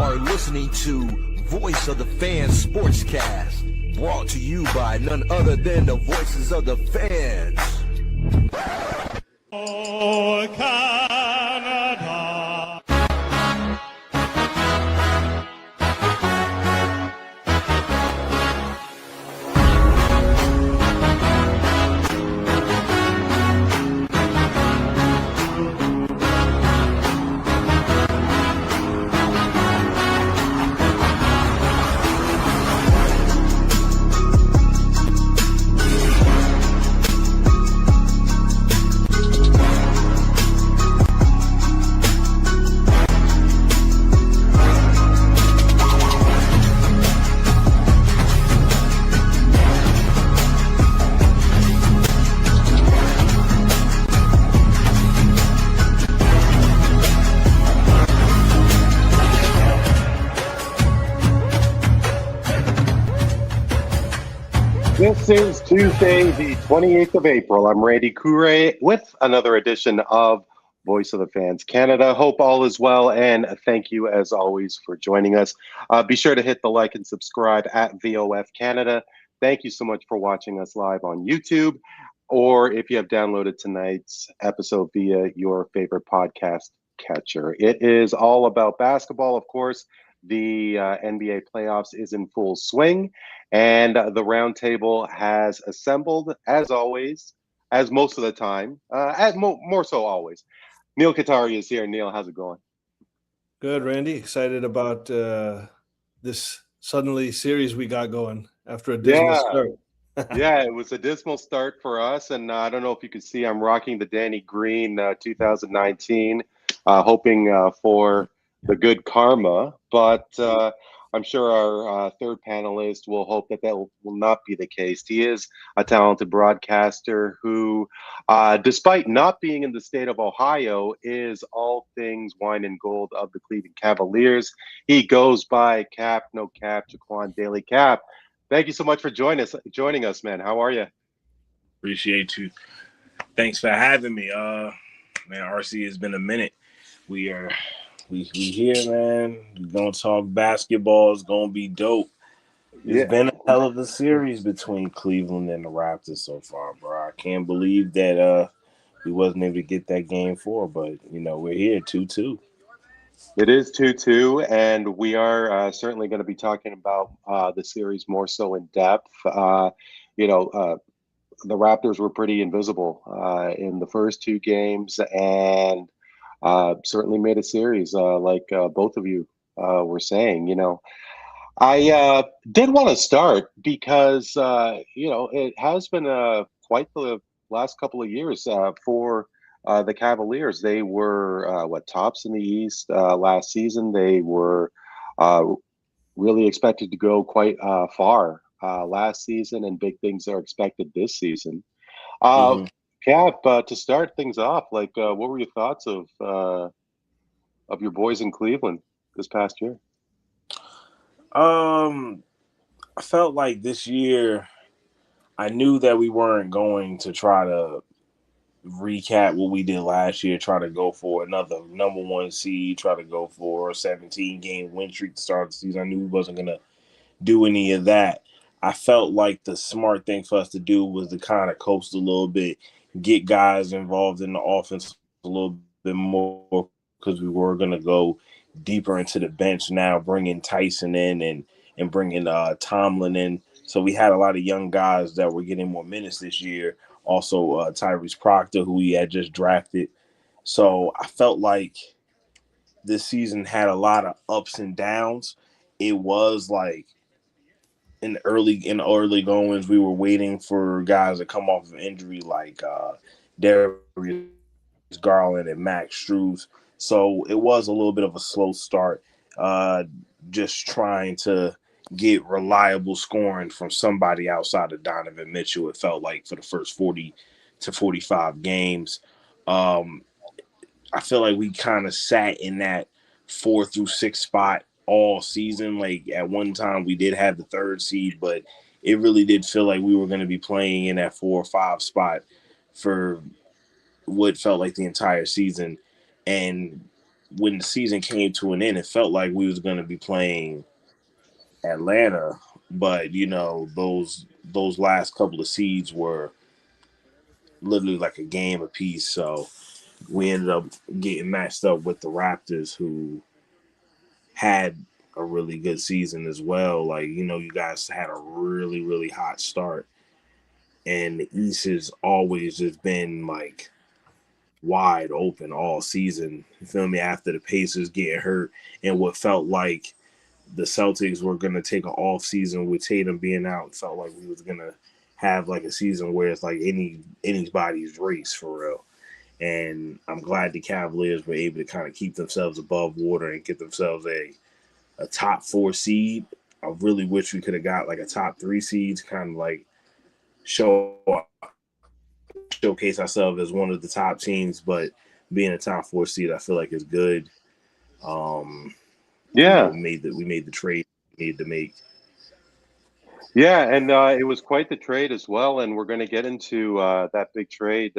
are listening to Voice of the Fans Sportscast, brought to you by none other than the voices of the fans. Oh, Canada. This is Tuesday, the 28th of April. I'm Randy Katarey with another edition of Voice of the Fans Canada. Hope all is well, and thank you, as always, for joining us. Be sure to hit the like and subscribe at VOF Canada. Thank you so much for watching us live on YouTube, or if you have downloaded tonight's episode via your favorite podcast catcher. It is all about basketball, of course. The NBA playoffs is in full swing, and the Roundtable has assembled, as always, as most of the time, more so always. Neel Katarey is here. Neel, how's it going? Good, Randy. Excited about this suddenly series we got going after a dismal start. Yeah, it was a dismal start for us, and I don't know if you can see, I'm rocking the Danny Green 2019, hoping for the good karma, but I'm sure our third panelist will hope that will not be the case. He is a talented broadcaster who, despite not being in the state of Ohio, is all things wine and gold of the Cleveland Cavaliers. He goes by Cap, no Cap, Jocquan, Daley. Cap, thank you so much for joining us, man. How are you? Appreciate you. Thanks for having me. Man, RC, has been a minute. We here, man. We're gonna talk basketball. It's gonna be dope. It's been a hell of a series between Cleveland and the Raptors so far, bro. I can't believe that we wasn't able to get that game 4, but we're here 2-2. It is 2-2, and we are certainly going to be talking about the series more so in depth. The Raptors were pretty invisible in the first 2 games, and certainly made a series, like both of you were saying. I did want to start because it has been quite the last couple of years for the Cavaliers. They were tops in the East last season. They were really expected to go quite far last season, and big things are expected this season. Cap, to start things off, what were your thoughts of your boys in Cleveland this past year? I felt like this year, I knew that we weren't going to try to recap what we did last year, try to go for another number 1 seed, try to go for a 17-game win streak to start the season. I knew we wasn't going to do any of that. I felt like the smart thing for us to do was to kind of coast a little bit, get guys involved in the offense a little bit more, because we were going to go deeper into the bench now, bringing Tyson in and bringing Tomlin in. So we had a lot of young guys that were getting more minutes this year. Also, Tyrese Proctor, who we had just drafted. So I felt like this season had a lot of ups and downs. It was like in early goings, we were waiting for guys to come off of injury like Darius Garland and Max Strus. So it was a little bit of a slow start, just trying to get reliable scoring from somebody outside of Donovan Mitchell, it felt like, for the first 40 to 45 games. I feel like we kind of sat in that 4 through 6 spot all season. Like, at one time we did have the 3rd seed, but it really did feel like we were going to be playing in that 4 or 5 spot for what felt like the entire season. And when the season came to an end, it felt like we was going to be playing Atlanta, but those last couple of seeds were literally like a game apiece. So we ended up getting matched up with the Raptors, who had a really good season as well. Like, you guys had a really, really hot start, and the East has always just been like wide open all season. You feel me? After the Pacers getting hurt and what felt like the Celtics were going to take an off season with Tatum being out, it felt like we was going to have like a season where it's like anybody's race for real. And I'm glad the Cavaliers were able to kind of keep themselves above water and get themselves a top 4 seed. I really wish we could have got like a top 3 seed to kind of like showcase ourselves as one of the top teams, but being a top 4 seed, I feel like is good. Yeah. We made the trade we needed to make. Yeah, and it was quite the trade as well, and we're going to get into that big trade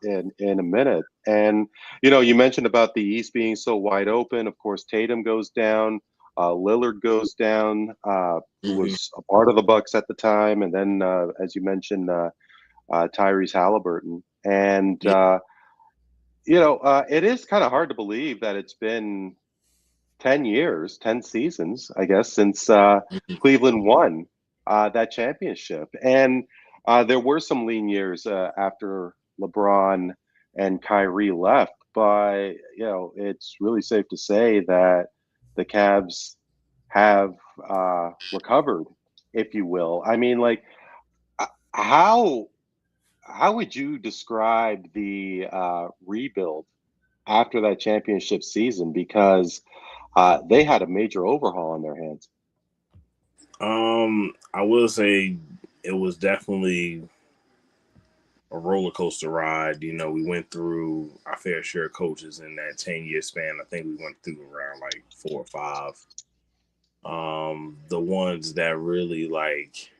in a minute. And you mentioned about the East being so wide open. Of course, Tatum goes down, Lillard goes down, who was a part of the Bucks at the time, and then as you mentioned, Tyrese Halliburton. And it is kind of hard to believe that it's been 10 years, 10 seasons, I guess, since Cleveland won that championship. And there were some lean years after LeBron and Kyrie left, but it's really safe to say that the Cavs have recovered, if you will. I mean, like, how would you describe the rebuild after that championship season? Because they had a major overhaul on their hands. I will say it was definitely a roller coaster ride. We went through our fair share of coaches in that 10-year span. I think we went through around like 4 or 5. The ones that really like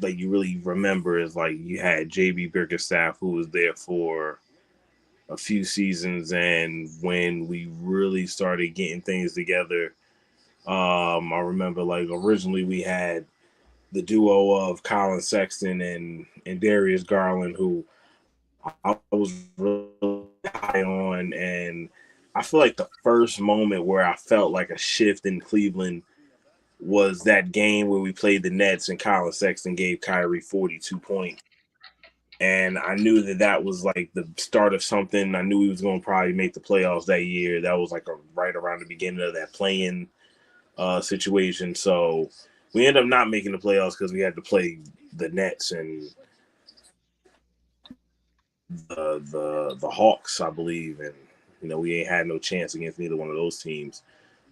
you really remember is like you had JB Bickerstaff, who was there for a few seasons, and when we really started getting things together, I remember like originally we had the duo of Colin Sexton and Darius Garland, who I was really high on, and I feel like the first moment where I felt like a shift in Cleveland was that game where we played the Nets and Colin Sexton gave Kyrie 42 points. And I knew that was like the start of something. I knew he was going to probably make the playoffs that year. That was like right around the beginning of that play-in situation. So we ended up not making the playoffs because we had to play the Nets and the Hawks, I believe. And, we ain't had no chance against neither one of those teams.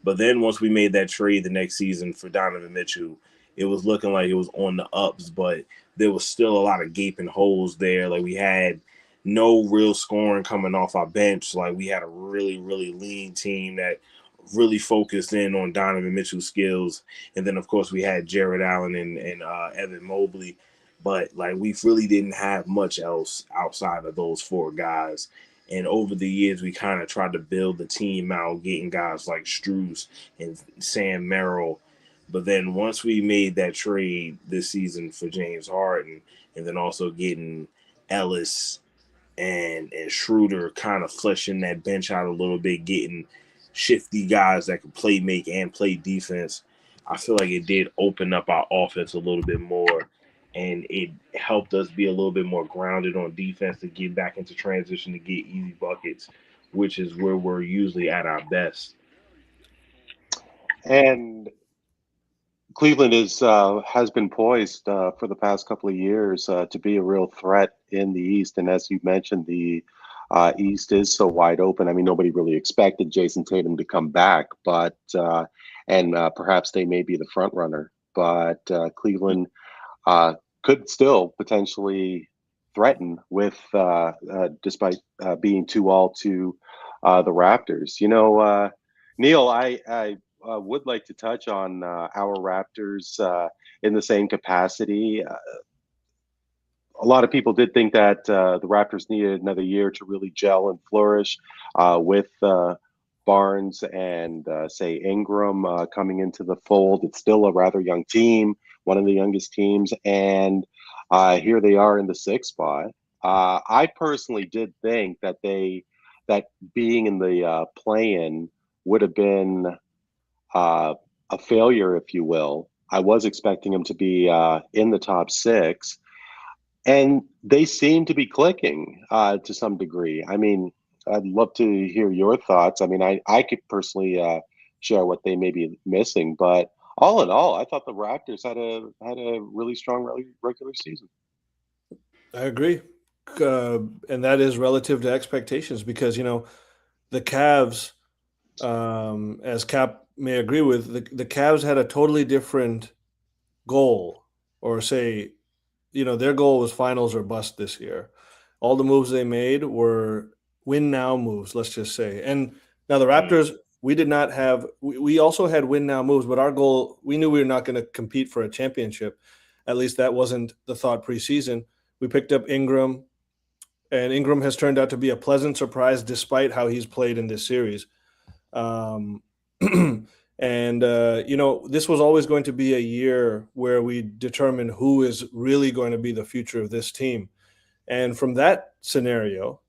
But then once we made that trade the next season for Donovan Mitchell, it was looking like it was on the ups, but there was still a lot of gaping holes there. Like we had no real scoring coming off our bench. Like we had a really, really lean team that really focused in on Donovan Mitchell's skills. And then, of course, we had Jared Allen and Evan Mobley. But, like, we really didn't have much else outside of those 4 guys. And over the years, we kind of tried to build the team out, getting guys like Strus and Sam Merrill. But then once we made that trade this season for James Harden, and then also getting Ellis and Schroeder kind of fleshing that bench out a little bit, getting shifty guys that can play make and play defense, I feel like it did open up our offense a little bit more. And it helped us be a little bit more grounded on defense to get back into transition to get easy buckets, which is where we're usually at our best. And Cleveland has been poised for the past couple of years to be a real threat in the East. And as you mentioned, the East is so wide open. I mean, nobody really expected Jason Tatum to come back, but perhaps they may be the front runner. But Cleveland could still potentially threaten with, despite being 2-all to the Raptors. Neel, I would like to touch on our Raptors in the same capacity. a lot of people did think that the Raptors needed another year to really gel and flourish with Barnes and say Ingram coming into the fold. It's still a rather young team, one of the youngest teams, and here they are in the sixth spot. I personally did think that that being in the play-in would have been a failure, if you will. I was expecting them to be in the top six, and they seem to be clicking to some degree. I mean, I'd love to hear your thoughts. I mean, I could personally share what they may be missing, but all in all, I thought the Raptors had a really strong regular season. I agree. And that is relative to expectations because, the Cavs, as Cap may agree with, the Cavs had a totally different goal, or say, their goal was finals or bust this year. All the moves they made were win now moves, let's just say. And now the Raptors, we did not have, we also had win now moves, but our goal, we knew we were not going to compete for a championship. At least that wasn't the thought preseason. We picked up Ingram, and Ingram has turned out to be a pleasant surprise despite how he's played in this series. And, this was always going to be a year where we determine who is really going to be the future of this team. And from that scenario,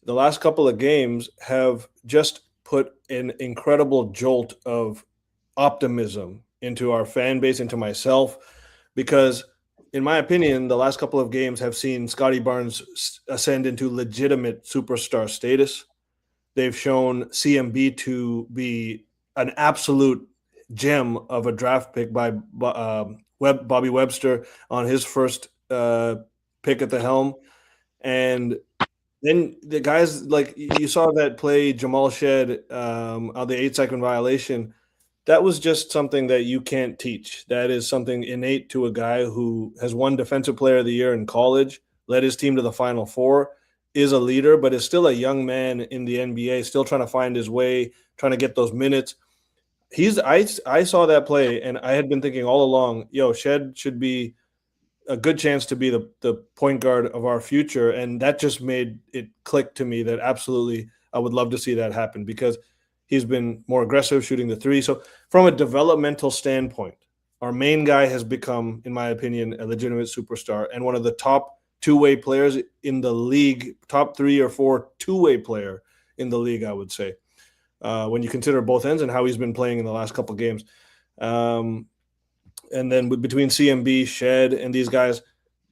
the last couple of games have just put an incredible jolt of optimism into our fan base, into myself, because in my opinion, the last couple of games have seen Scotty Barnes ascend into legitimate superstar status. They've shown CMB to be an absolute gem of a draft pick by Bobby Webster on his first pick at the helm. And then the guys, like you saw that play, Jamal Shed on the 8-second violation. That was just something that you can't teach. That is something innate to a guy who has won Defensive Player of the Year in college, led his team to the Final Four, is a leader, but is still a young man in the NBA, still trying to find his way, trying to get those minutes. I saw that play, and I had been thinking all along, Shed should be a good chance to be the point guard of our future, and that just made it click to me that absolutely I would love to see that happen because he's been more aggressive shooting the three. So from a developmental standpoint, our main guy has become, in my opinion, a legitimate superstar and one of the top two-way players in the league, top 3 or 4 two-way player in the league, I would say, when you consider both ends and how he's been playing in the last couple of games. And then between CMB, Shed, and these guys,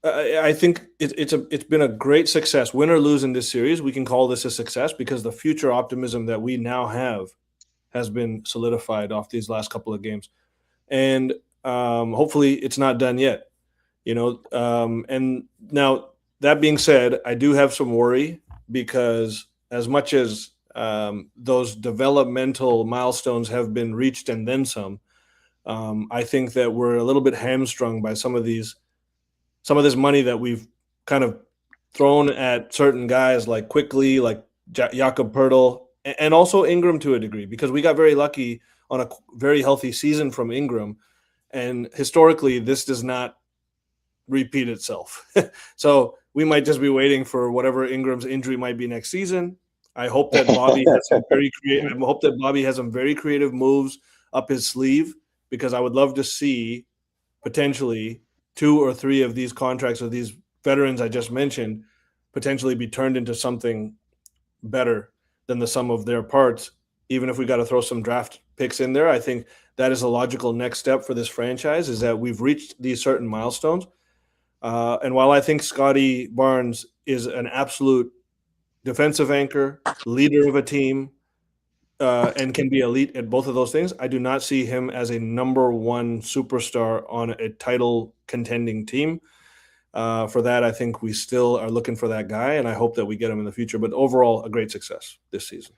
I think it's been a great success. Win or lose in this series, we can call this a success because the future optimism that we now have has been solidified off these last couple of games. And hopefully it's not done yet. And now that being said, I do have some worry because as much as those developmental milestones have been reached and then some, I think that we're a little bit hamstrung by some of this money that we've kind of thrown at certain guys like Quickly, like Jakob Poeltl, and also Ingram to a degree, because we got very lucky on a very healthy season from Ingram. And historically, this does not repeat itself. So we might just be waiting for whatever Ingram's injury might be next season. I hope that Bobby has some very creative moves up his sleeve, because I would love to see potentially 2 or 3 of these contracts of these veterans I just mentioned potentially be turned into something better than the sum of their parts. Even if we got to throw some draft picks in there, I think that is a logical next step for this franchise, is that we've reached these certain milestones. And while I think Scotty Barnes is an absolute defensive anchor, leader of a team, and can be elite at both of those things, I do not see him as a number one superstar on a title contending team. For that, I think we still are looking for that guy, and I hope that we get him in the future. But overall, a great success this season.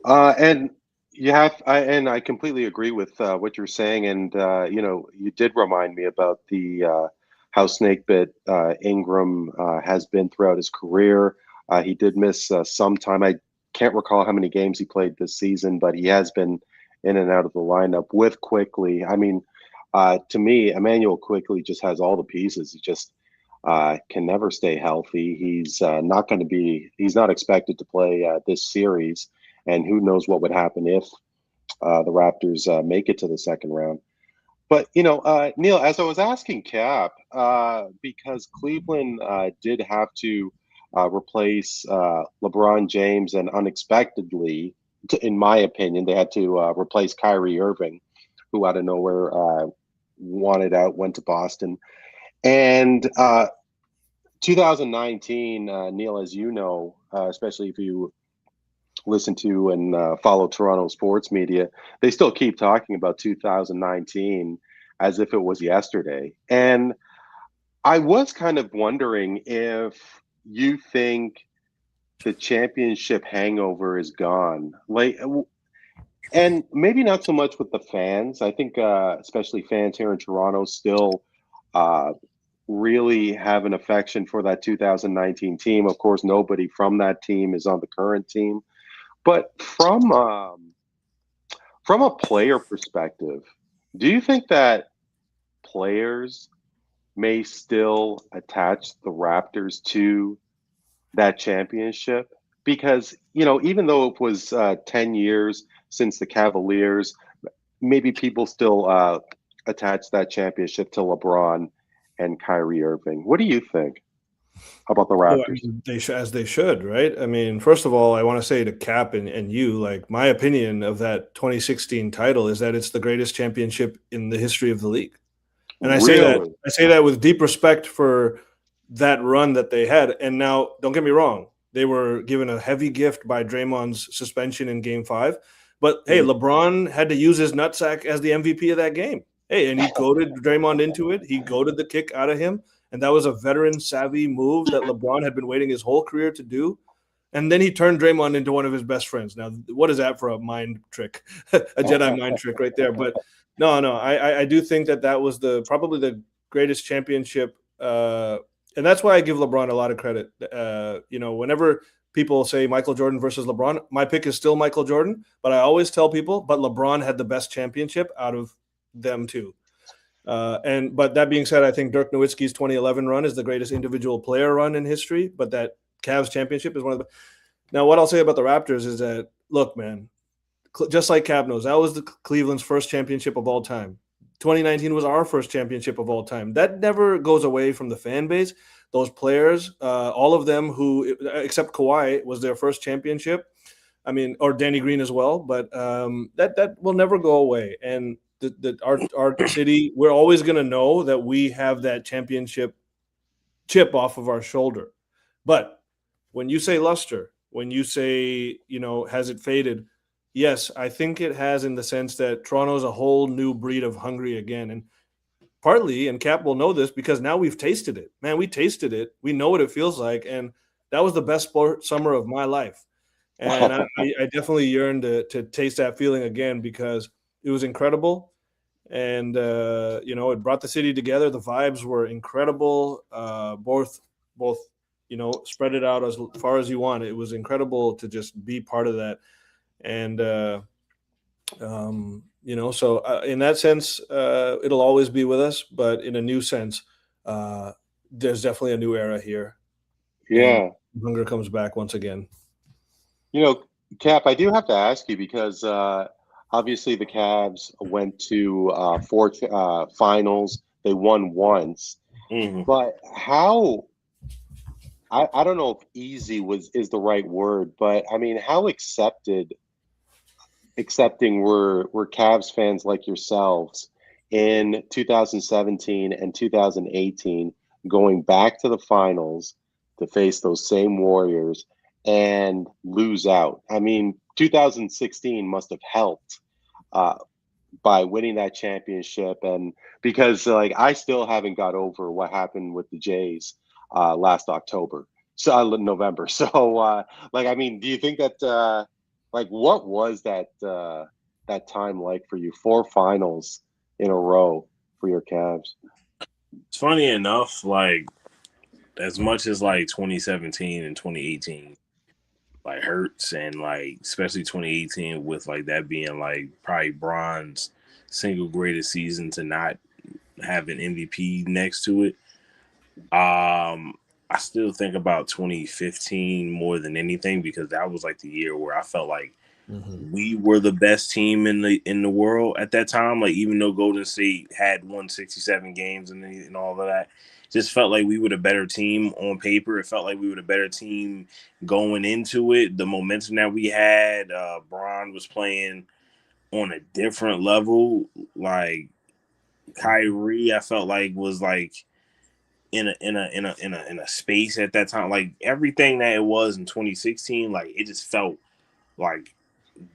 And I completely agree with what you're saying. And you did remind me about the how snakebit Ingram has been throughout his career. He did miss some time. I can't recall how many games he played this season, but he has been in and out of the lineup with Quickly. I mean, to me, Emmanuel Quickly just has all the pieces. He just can never stay healthy. He's not going to be. He's not expected to play this series, and who knows what would happen if the Raptors make it to the second round. But Neil, as I was asking Cap, because Cleveland did have to replace LeBron James, and unexpectedly, in my opinion, they had to replace Kyrie Irving, who out of nowhere wanted out, went to Boston. And 2019, Neil, as you know, especially if you listen to and follow Toronto sports media, they still keep talking about 2019 as if it was yesterday. And I was kind of wondering if you think the championship hangover is gone. And maybe not so much with the fans. I think especially fans here in Toronto still really have an affection for that 2019 team. Of course, nobody from that team is on the current team. But from a player perspective, do you think that players may still attach the Raptors to that championship? Because, even though it was 10 years since the Cavaliers, maybe people still attach that championship to LeBron and Kyrie Irving. What do you think about the Oh, I Raptors? mean, as they should, right? I mean, first of all, I want to say to Cap and you, like, my opinion of that 2016 title is that it's the greatest championship in the history of the league. And I say that with deep respect for that run that they had. And now, don't get me wrong, they were given a heavy gift by Draymond's suspension in Game 5. But hey, LeBron had to use his nutsack as the MVP of that game. Hey, and he goaded Draymond into it. He goaded the kick out of him. And that was a veteran savvy move that LeBron had been waiting his whole career to do. And then he turned Draymond into one of his best friends. Now, what is that for a mind trick? A Jedi mind trick right there. But no, I do think that was probably the greatest championship. And that's why I give LeBron a lot of credit. Whenever people say Michael Jordan versus LeBron, my pick is still Michael Jordan. But I always tell people, but LeBron had the best championship out of them too. But that being said, I think Dirk Nowitzki's 2011 run is the greatest individual player run in history. But that Cavs championship is one of the. Now, what I'll say about the Raptors is that, look, man, just like Cap knows, that was the Cleveland's first championship of all time. 2019 was our first championship of all time. That never goes away from the fan base. Those players, all of them who, except Kawhi, was their first championship. I mean, or Danny Green as well. But that will never go away. And our city, we're always going to know that we have that championship chip off of our shoulder. But when you say luster, when you say, has it faded? Yes, I think it has, in the sense that Toronto's a whole new breed of hungry again. And partly, and Cap will know this, because now we've tasted it. Man, we tasted it. We know what it feels like. And that was the best summer of my life. And I definitely yearn to taste that feeling again, because it was incredible. And, it brought the city together. The vibes were incredible. Both, spread it out as far as you want. It was incredible to just be part of that. And, so in that sense, it'll always be with us. But in a new sense, there's definitely a new era here. Yeah. And hunger comes back once again. Cap, I do have to ask you, because obviously the Cavs went to 4 finals. They won once. Mm-hmm. But how – I don't know if easy is the right word, but, I mean, how accepting were Cavs fans like yourselves in 2017 and 2018 going back to the finals to face those same Warriors and lose out? I mean, 2016 must have helped by winning that championship, and because I still haven't got over what happened with the Jays last November. So I mean, do you think that what was that time like for you? 4 finals in a row for your Cavs. It's funny enough, as much as 2017 and 2018 hurts, and especially 2018 with that being probably Bron's single greatest season to not have an MVP next to it. I still think about 2015 more than anything because that was like the year where I felt like we were the best team in the world at that time. Like even though Golden State had won 67 games and all of that, just felt like we were the better team on paper. It felt like we were the better team going into it. The momentum that we had, Bron was playing on a different level. Like Kyrie, I felt like was like in a space at that time. Like everything that it was in 2016, like it just felt like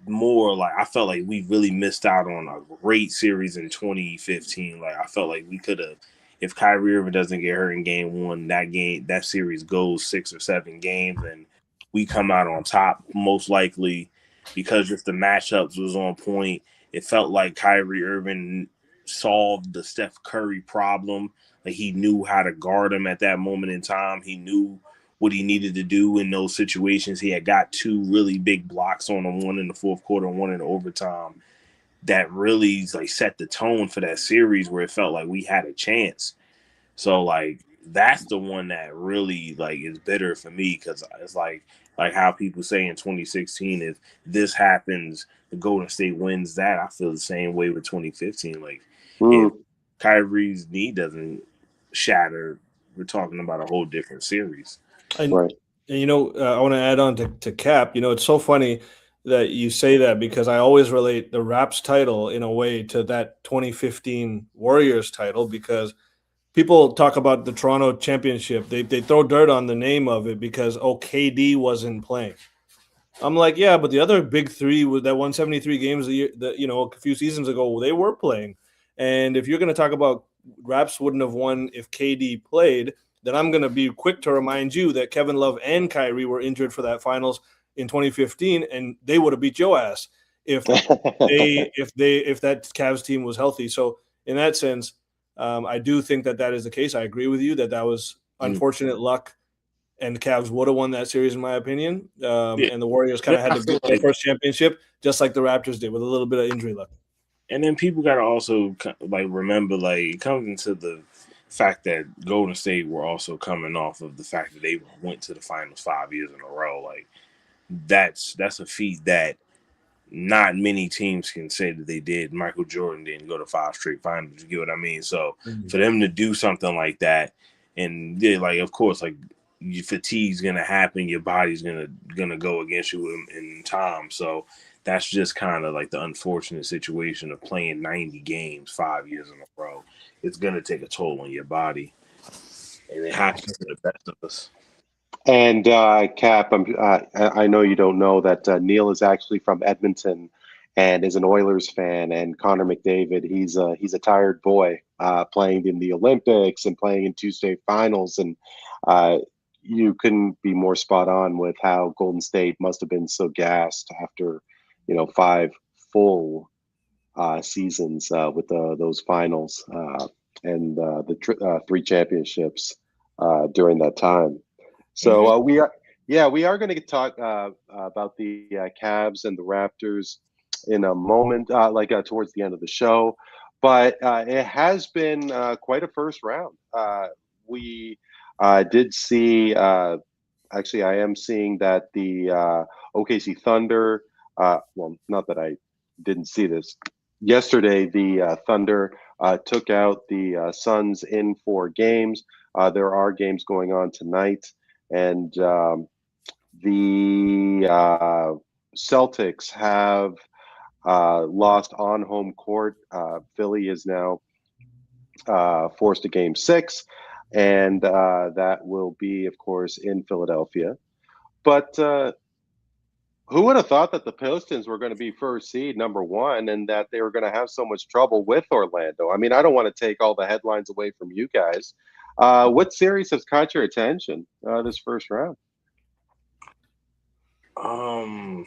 more like I felt like we really missed out on a great series in 2015. Like I felt like we could have, if Kyrie Irving doesn't get hurt in game one, that series goes 6 or 7 games, and we come out on top most likely because just the matchups was on point. It felt like Kyrie Irving solved the Steph Curry problem. Like he knew how to guard him at that moment in time. He knew what he needed to do in those situations. He had got 2 really big blocks on him, one in the fourth quarter and one in overtime, that really like set the tone for that series where it felt like we had a chance. So like that's the one that really like is bitter for me because it's like how people say in 2016, if this happens, the Golden State wins that. I feel the same way with 2015. Like if Mm, Kyrie's knee doesn't shatter, we're talking about a whole different series. And, right. and I want to add on to Cap. It's so funny that you say that because I always relate the Raps title in a way to that 2015 Warriors title because people talk about the Toronto championship. They throw dirt on the name of it because KD wasn't playing. I'm like, yeah, but the other big three that won 73 games a year, a few seasons ago, they were playing. And if you're going to talk about Raps wouldn't have won if KD played, then I'm going to be quick to remind you that Kevin Love and Kyrie were injured for that finals in 2015, and they would have beat your ass if if that Cavs team was healthy. So in that sense, I do think that is the case. I agree with you that was unfortunate luck and the Cavs would have won that series, in my opinion. Yeah. And the Warriors kind of had I to feel get their like, first championship, just like the Raptors did, with a little bit of injury luck. and then people got to also like remember, like it comes into the fact that Golden State were also coming off of the fact that they went to the finals 5 years in a row. Like that's a feat that not many teams can say that they did. Michael Jordan didn't go to 5 straight finals. You get what I mean? So for them to do something like that, and yeah, like of course, like your fatigue's gonna happen, your body's gonna go against you in time. So that's just kind of like the unfortunate situation of playing 90 games 5 years in a row. It's gonna take a toll on your body, and it happens to the best of us. And Cap, I know you don't know that Neel is actually from Edmonton and is an Oilers fan. And Connor McDavid, he's a tired boy playing in the Olympics and playing in two state finals. And uh, you couldn't be more spot on with how Golden State must have been so gassed after, 5 full seasons with those finals and the 3 championships during that time. So Mm-hmm. we are going to talk about the Cavs and the Raptors in a moment, towards the end of the show. But it has been quite a first round. We did see. Actually, I am seeing that the OKC Thunder. Well, not that I didn't see this. Yesterday, the Thunder took out the Suns in 4 games. There are games going on tonight, and the Celtics have lost on home court. Philly is now forced to game 6, and that will be, of course, in Philadelphia. But who would have thought that the Pistons were going to be first seed, number one, and that they were going to have so much trouble with Orlando? I mean, I don't want to take all the headlines away from you guys. What series has caught your attention this first round? Um,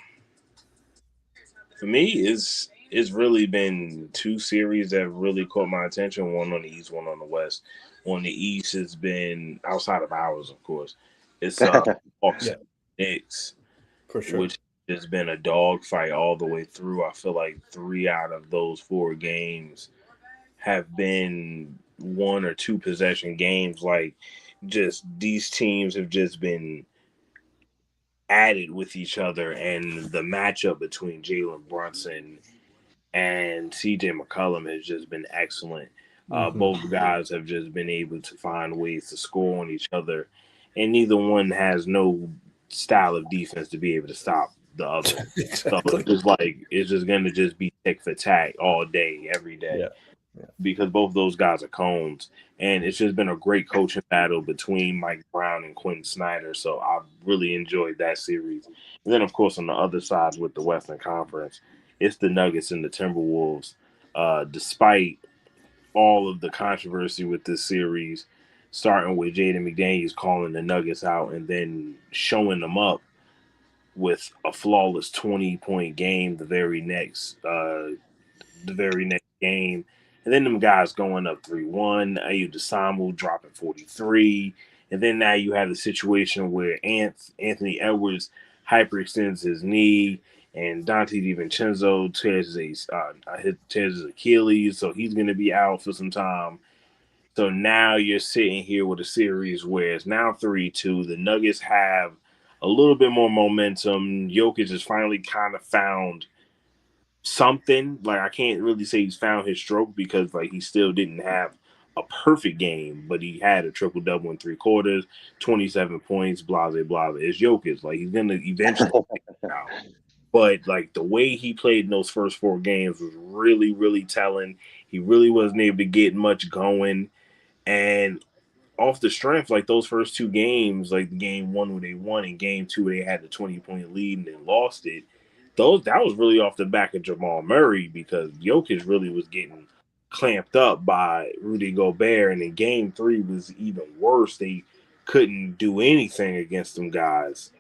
for me, it's really been 2 series that really caught my attention. One on the East, one on the West. On the East, has been outside of ours, of course. It's Hawks Yeah, and Knicks, for sure. which has been a dogfight all the way through. I feel like 3 out of those 4 games have been one or two possession games. Like, just these teams have just been added with each other, and the matchup between Jalen Brunson and CJ McCollum has just been excellent. Both guys have just been able to find ways to score on each other, and neither one has no style of defense to be able to stop the other. So Exactly. it's just gonna just be tick for tack all day, every day, Yeah. because both of those guys are cones, and it's just been a great coaching battle between Mike Brown and Quentin Snyder. So I've really enjoyed that series. And then, of course, on the other side with the Western Conference, it's the Nuggets and the Timberwolves. Despite all of the controversy with this series, starting with Jaden McDaniels calling the Nuggets out and then showing them up with a flawless 20-point game the very next game. And then them guys going up 3-1. Ayu Desamu dropping 43. And then now you have the situation where Anthony Edwards hyperextends his knee, and Dante DiVincenzo tears his Achilles, so he's going to be out for some time. So now you're sitting here with a series where it's now 3-2. The Nuggets have a little bit more momentum. Jokic has finally kind of found something. Like, I can't really say he's found his stroke, because like he still didn't have a perfect game, but he had a triple double in 3 quarters, 27 points, blah blah blah. It's Jokic. Like, he's gonna eventually figure it out. But like the way he played in those first 4 games was really, really telling. He really wasn't able to get much going. And off the strength, like those first 2 games, like game 1 where they won, and game 2 where they had the 20-point lead and then lost it, that was really off the back of Jamal Murray, because Jokic really was getting clamped up by Rudy Gobert, and in game 3 was even worse. They couldn't do anything against them guys.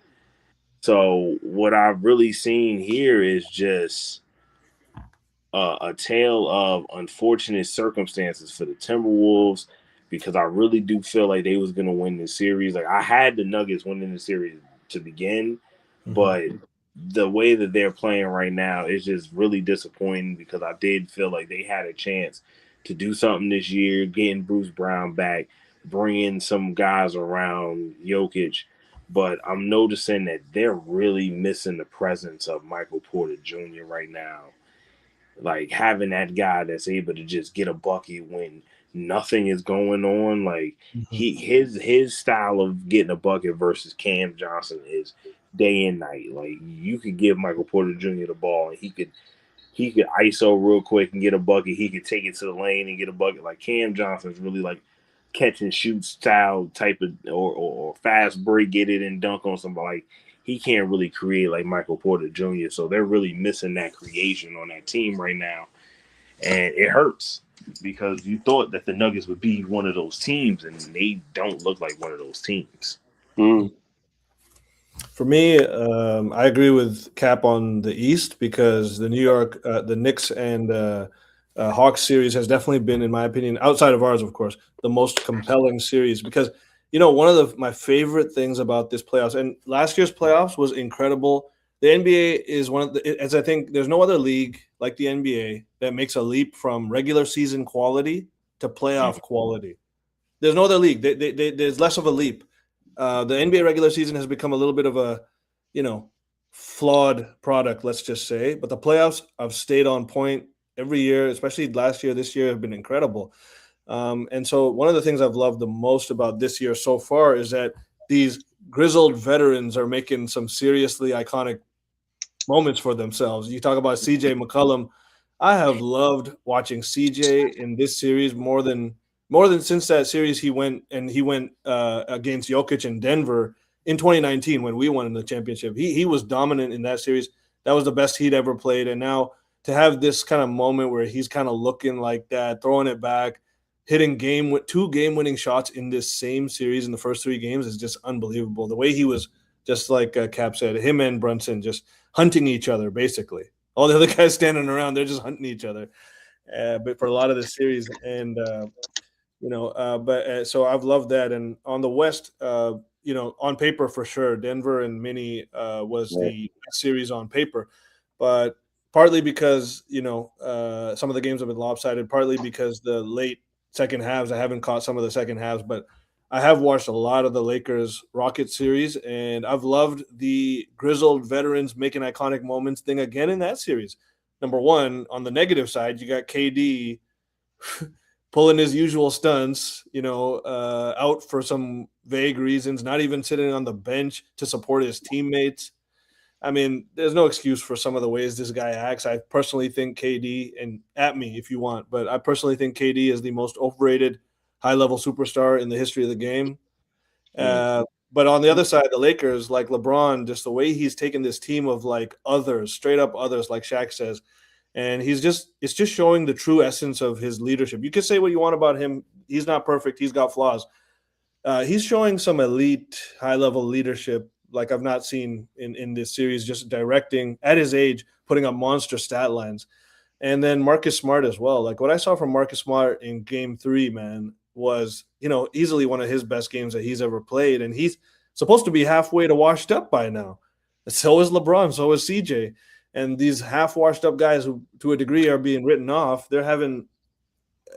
So what I've really seen here is just a tale of unfortunate circumstances for the Timberwolves, because I really do feel like they was going to win this series. Like, I had the Nuggets winning the series to begin, but the way that they're playing right now is just really disappointing, because I did feel like they had a chance to do something this year, getting Bruce Brown back, bringing some guys around Jokic. But I'm noticing that they're really missing the presence of Michael Porter Jr. right now. Like, having that guy that's able to just get a bucket when nothing is going on. Like, his style of getting a bucket versus Cam Johnson is day and night. Like, you could give Michael Porter Jr. the ball, and he could ISO real quick and get a bucket. He could take it to the lane and get a bucket. Like, Cam Johnson's really like catch and shoot style type of, or fast break, get it and dunk on somebody. Like, he can't really create like Michael Porter Jr. So they're really missing that creation on that team right now. And it hurts, because you thought that the Nuggets would be one of those teams, and they don't look like one of those teams. For me, I agree with Cap on the East, because the the Knicks and Hawks series has definitely been, in my opinion, outside of ours, of course, the most compelling series. Because, one of my favorite things about this playoffs, and last year's playoffs was incredible. The NBA is one of the, as I think there's no other league like the NBA that makes a leap from regular season quality to playoff quality. There's no other league. There's less of a leap. The NBA regular season has become a little bit of a, flawed product, let's just say. But the playoffs have stayed on point every year, especially last year. This year have been incredible. And so one of the things I've loved the most about this year so far is that these grizzled veterans are making some seriously iconic moments for themselves. You talk about CJ McCollum. I have loved watching CJ in this series more than since that series he went against Jokic in Denver in 2019 when we won in the championship. He was dominant in that series. That was the best he'd ever played. And now to have this kind of moment where he's kind of looking like that, throwing it back, hitting 2 game-winning shots in this same series in the first 3 games is just unbelievable. The way he was, just like Cap said, him and Brunson just hunting each other, basically. All the other guys standing around, they're just hunting each other. But for a lot of the series, and so I've loved that. And on the West, on paper for sure, Denver and Minnie was the best series on paper, but partly because some of the games have been lopsided, partly because the late second halves. I haven't caught some of the second halves, but I have watched a lot of the Lakers Rockets series, and I've loved the grizzled veterans making iconic moments thing again in that series. Number one, on the negative side, you got KD pulling his usual stunts, out for some vague reasons, not even sitting on the bench to support his teammates. I mean, there's no excuse for some of the ways this guy acts. I personally think KD, and at me if you want, but I personally think KD is the most overrated high-level superstar in the history of the game. But on the other side, the Lakers, like LeBron, just the way he's taken this team of like others, straight up others, like Shaq says, and it's just showing the true essence of his leadership. You can say what you want about him. He's not perfect. He's got flaws. He's showing some elite high-level leadership like I've not seen in this series, just directing at his age, putting up monster stat lines. And then Marcus Smart as well. Like what I saw from Marcus Smart in game 3, man, was, easily one of his best games that he's ever played. And he's supposed to be halfway to washed up by now. So is LeBron, so is CJ. And these half washed up guys who, to a degree, are being written off. They're having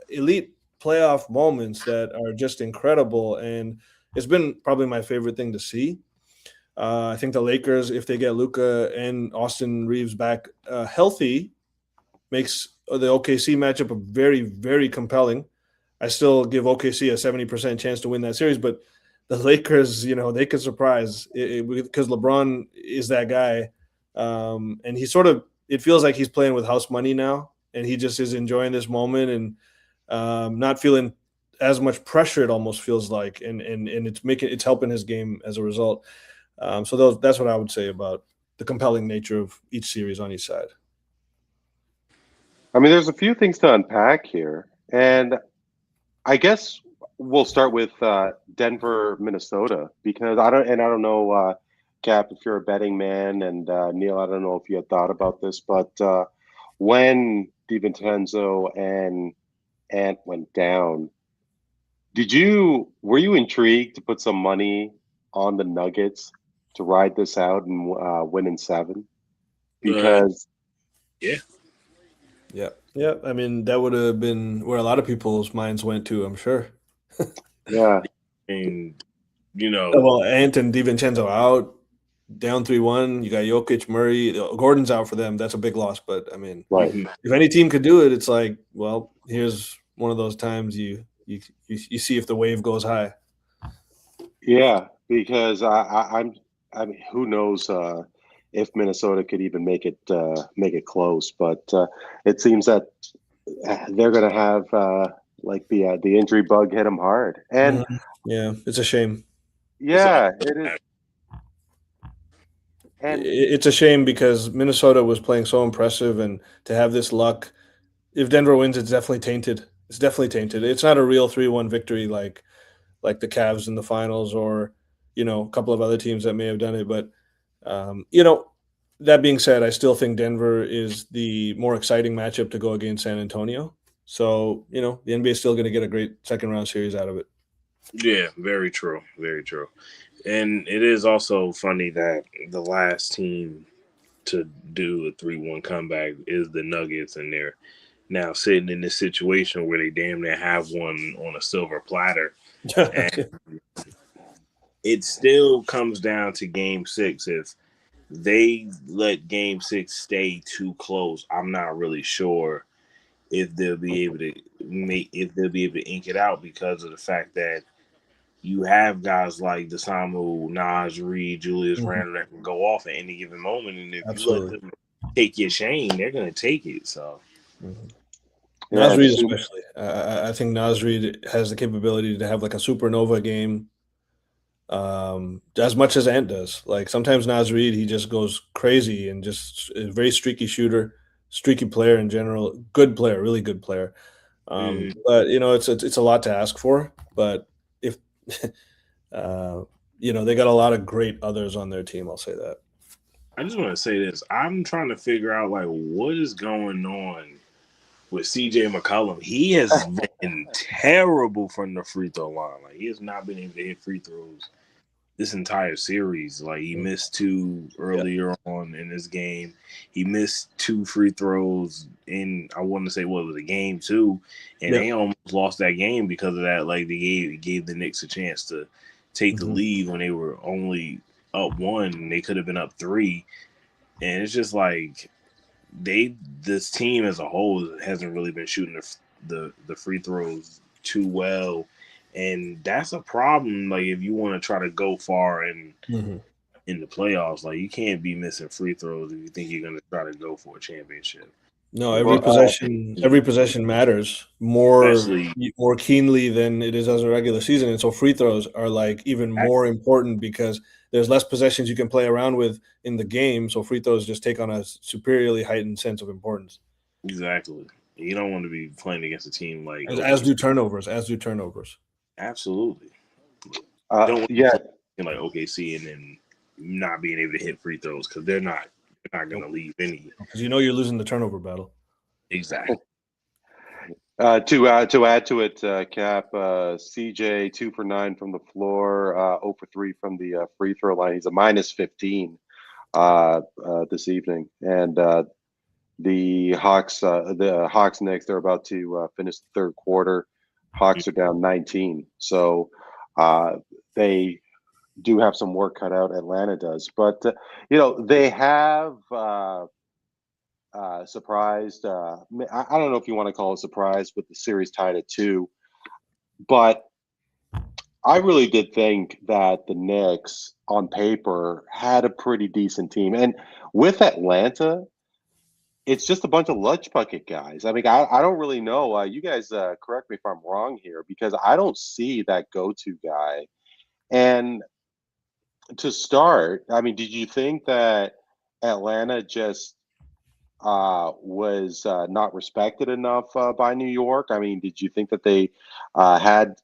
elite playoff moments that are just incredible. And it's been probably my favorite thing to see. I think the Lakers, if they get Luka and Austin Reeves back healthy, makes the OKC matchup a very, very compelling. I still give OKC a 70% chance to win that series, but the Lakers, they could surprise because LeBron is that guy. And it feels like he's playing with house money now, and he just is enjoying this moment and not feeling as much pressure, it almost feels like, and it's helping his game as a result. So that's what I would say about the compelling nature of each series on each side. I mean, there's a few things to unpack here, and I guess we'll start with Denver, Minnesota, because I don't know, Cap, if you're a betting man, and Neel, I don't know if you had thought about this, but when DiVincenzo and Ant went down, were you intrigued to put some money on the Nuggets to ride this out and win in 7? Because yeah. I mean, that would have been where a lot of people's minds went to, I'm sure. Yeah, And well, Ant and DiVincenzo out, down 3-1. You got Jokic, Murray, Gordon's out for them. That's a big loss. But I mean, right. if any team could do it, it's like, well, here's one of those times you see if the wave goes high. Yeah, because I mean, who knows if Minnesota could even make it close? But it seems that they're going to have the injury bug hit them hard, and yeah, it's a shame. Yeah, it is. And It's a shame because Minnesota was playing so impressive, and to have this luck, if Denver wins, it's definitely tainted. It's definitely tainted. It's not a real 3-1 victory like the Cavs in the finals or a couple of other teams that may have done it. But that being said, I still think Denver is the more exciting matchup to go against San Antonio. So the NBA is still going to get a great second round series out of it. Yeah, very true. Very true. And it is also funny that the last team to do a 3-1 comeback is the Nuggets, and they're now sitting in this situation where they damn near have one on a silver platter. And it still comes down to game 6. If they let game 6 stay too close, I'm not really sure if they'll be able to ink it out, because of the fact that you have guys like Desamu, Naz Reid, Julius Randle that can go off at any given moment, and if you let them take your chain, they're going to take it. So, Naz Reid especially, I think Naz Reid has the capability to have like a supernova game, as much as Ant does. Like sometimes Naz Reid, he just goes crazy and just is a very streaky shooter, streaky player in general, good player, really good player. But it's a lot to ask for. But if they got a lot of great others on their team, I'll say that. I just want to say this: I'm trying to figure out what is going on with CJ McCollum. He has been terrible from the free throw line. Like he has not been able to hit free throws this entire series. Like he missed 2 earlier on in this game. He missed 2 free throws in, I want to say, what was it, game 2, and they almost lost that game because of that. Like they gave the Knicks a chance to take the lead when they were only up 1. And they could have been up 3, and it's just like this team as a whole hasn't really been shooting the free throws too well. And that's a problem. Like if you want to try to go far in the playoffs, like you can't be missing free throws if you think you're going to try to go for a championship. No, every possession matters Especially, more keenly than it is as a regular season. And so free throws are like even more important because there's less possessions you can play around with in the game. So free throws just take on a superiorly heightened sense of importance. Exactly. You don't want to be playing against a team like as do turnovers. Absolutely. Don't want to play like OKC and then not being able to hit free throws because they're not going to leave any. Because you're losing the turnover battle. Exactly. To add to it, Cap, CJ 2 for 9 from the floor, 0 for 3 from the free throw line. He's a minus 15 this evening, and the Hawks next. They're about to finish the third quarter. Hawks are down 19, so they do have some work cut out. Atlanta does, but they have surprised. I don't know if you want to call it a surprise with the series tied at 2, but I really did think that the Knicks on paper had a pretty decent team, and with Atlanta, it's just a bunch of lunch bucket guys. I mean, I don't really know. You guys correct me if I'm wrong here, because I don't see that go-to guy. And to start, I mean, did you think that Atlanta just was not respected enough by New York? I mean, did you think that they had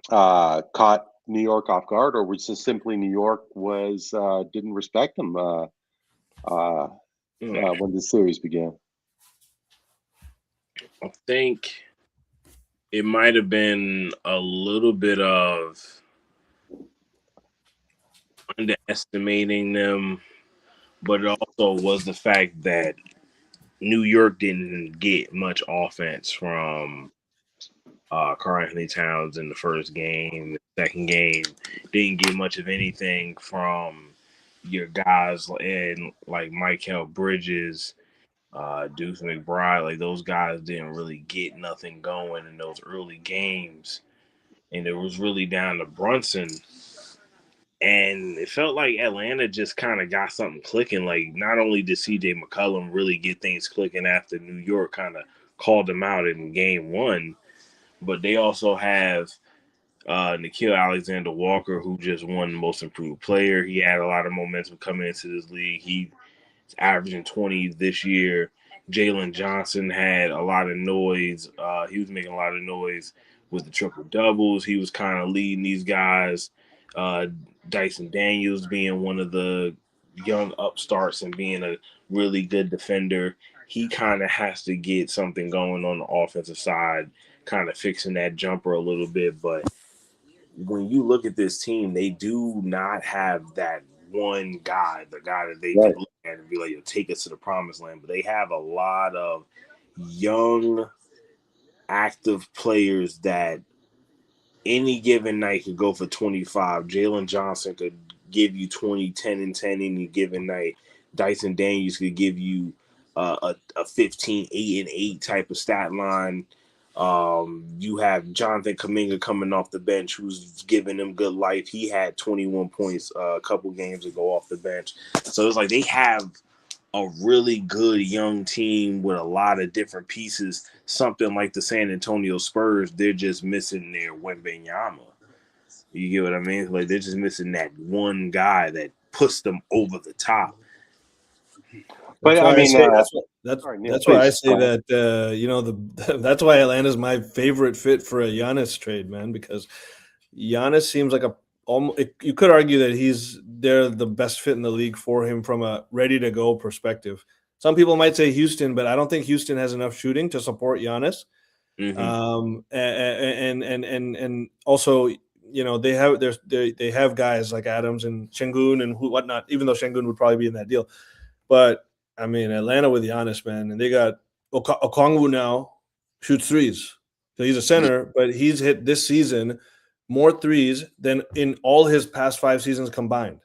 caught New York off guard, or was just simply New York was didn't respect them when the series began? I think it might have been a little bit of underestimating them, but it also was the fact that New York didn't get much offense from Karl-Anthony Towns in the first game. The second game didn't get much of anything from your guys and like Mikal Bridges, Deuce McBride. Like those guys didn't really get nothing going in those early games, and it was really down to Brunson. And it felt like Atlanta just kind of got something clicking. Like not only did CJ McCollum really get things clicking after New York kind of called them out in game 1, but they also have Nickeil Alexander-Walker, who just won Most Improved Player. He had a lot of momentum coming into this league. He's averaging 20 this year. Jalen Johnson had a lot of noise. He was making a lot of noise with the triple doubles. He was kind of leading these guys. Dyson Daniels being one of the young upstarts and being a really good defender. He kind of has to get something going on the offensive side, kind of fixing that jumper a little bit. But when you look at this team, they do not have that one guy, the guy that they can look at and be like, take us to the promised land. But they have a lot of young, active players that any given night could go for 25. Jalen Johnson could give you 20, 10, and 10 any given night. Dyson Daniels could give you a 15, 8, and 8 type of stat line. You have Jonathan Kuminga coming off the bench, who's giving them good life. He had 21 points a couple games ago off the bench. So it's like they have a really good young team with a lot of different pieces. Something like the San Antonio Spurs, they're just missing their Wembanyama. You get what I mean? Like they're just missing that one guy that puts them over the top. But I mean, that's why I say that that's why Atlanta's my favorite fit for a Giannis trade, man. Because Giannis seems like you could argue that they're the best fit in the league for him from a ready to go perspective. Some people might say Houston, but I don't think Houston has enough shooting to support Giannis. And also they have guys like Adams and Şengün and whatnot. Even though Şengün would probably be in that deal, but I mean Atlanta with Giannis, man, and they got Okongwu now shoots threes. So he's a center, but he's hit this season more threes than in all his past 5 seasons combined.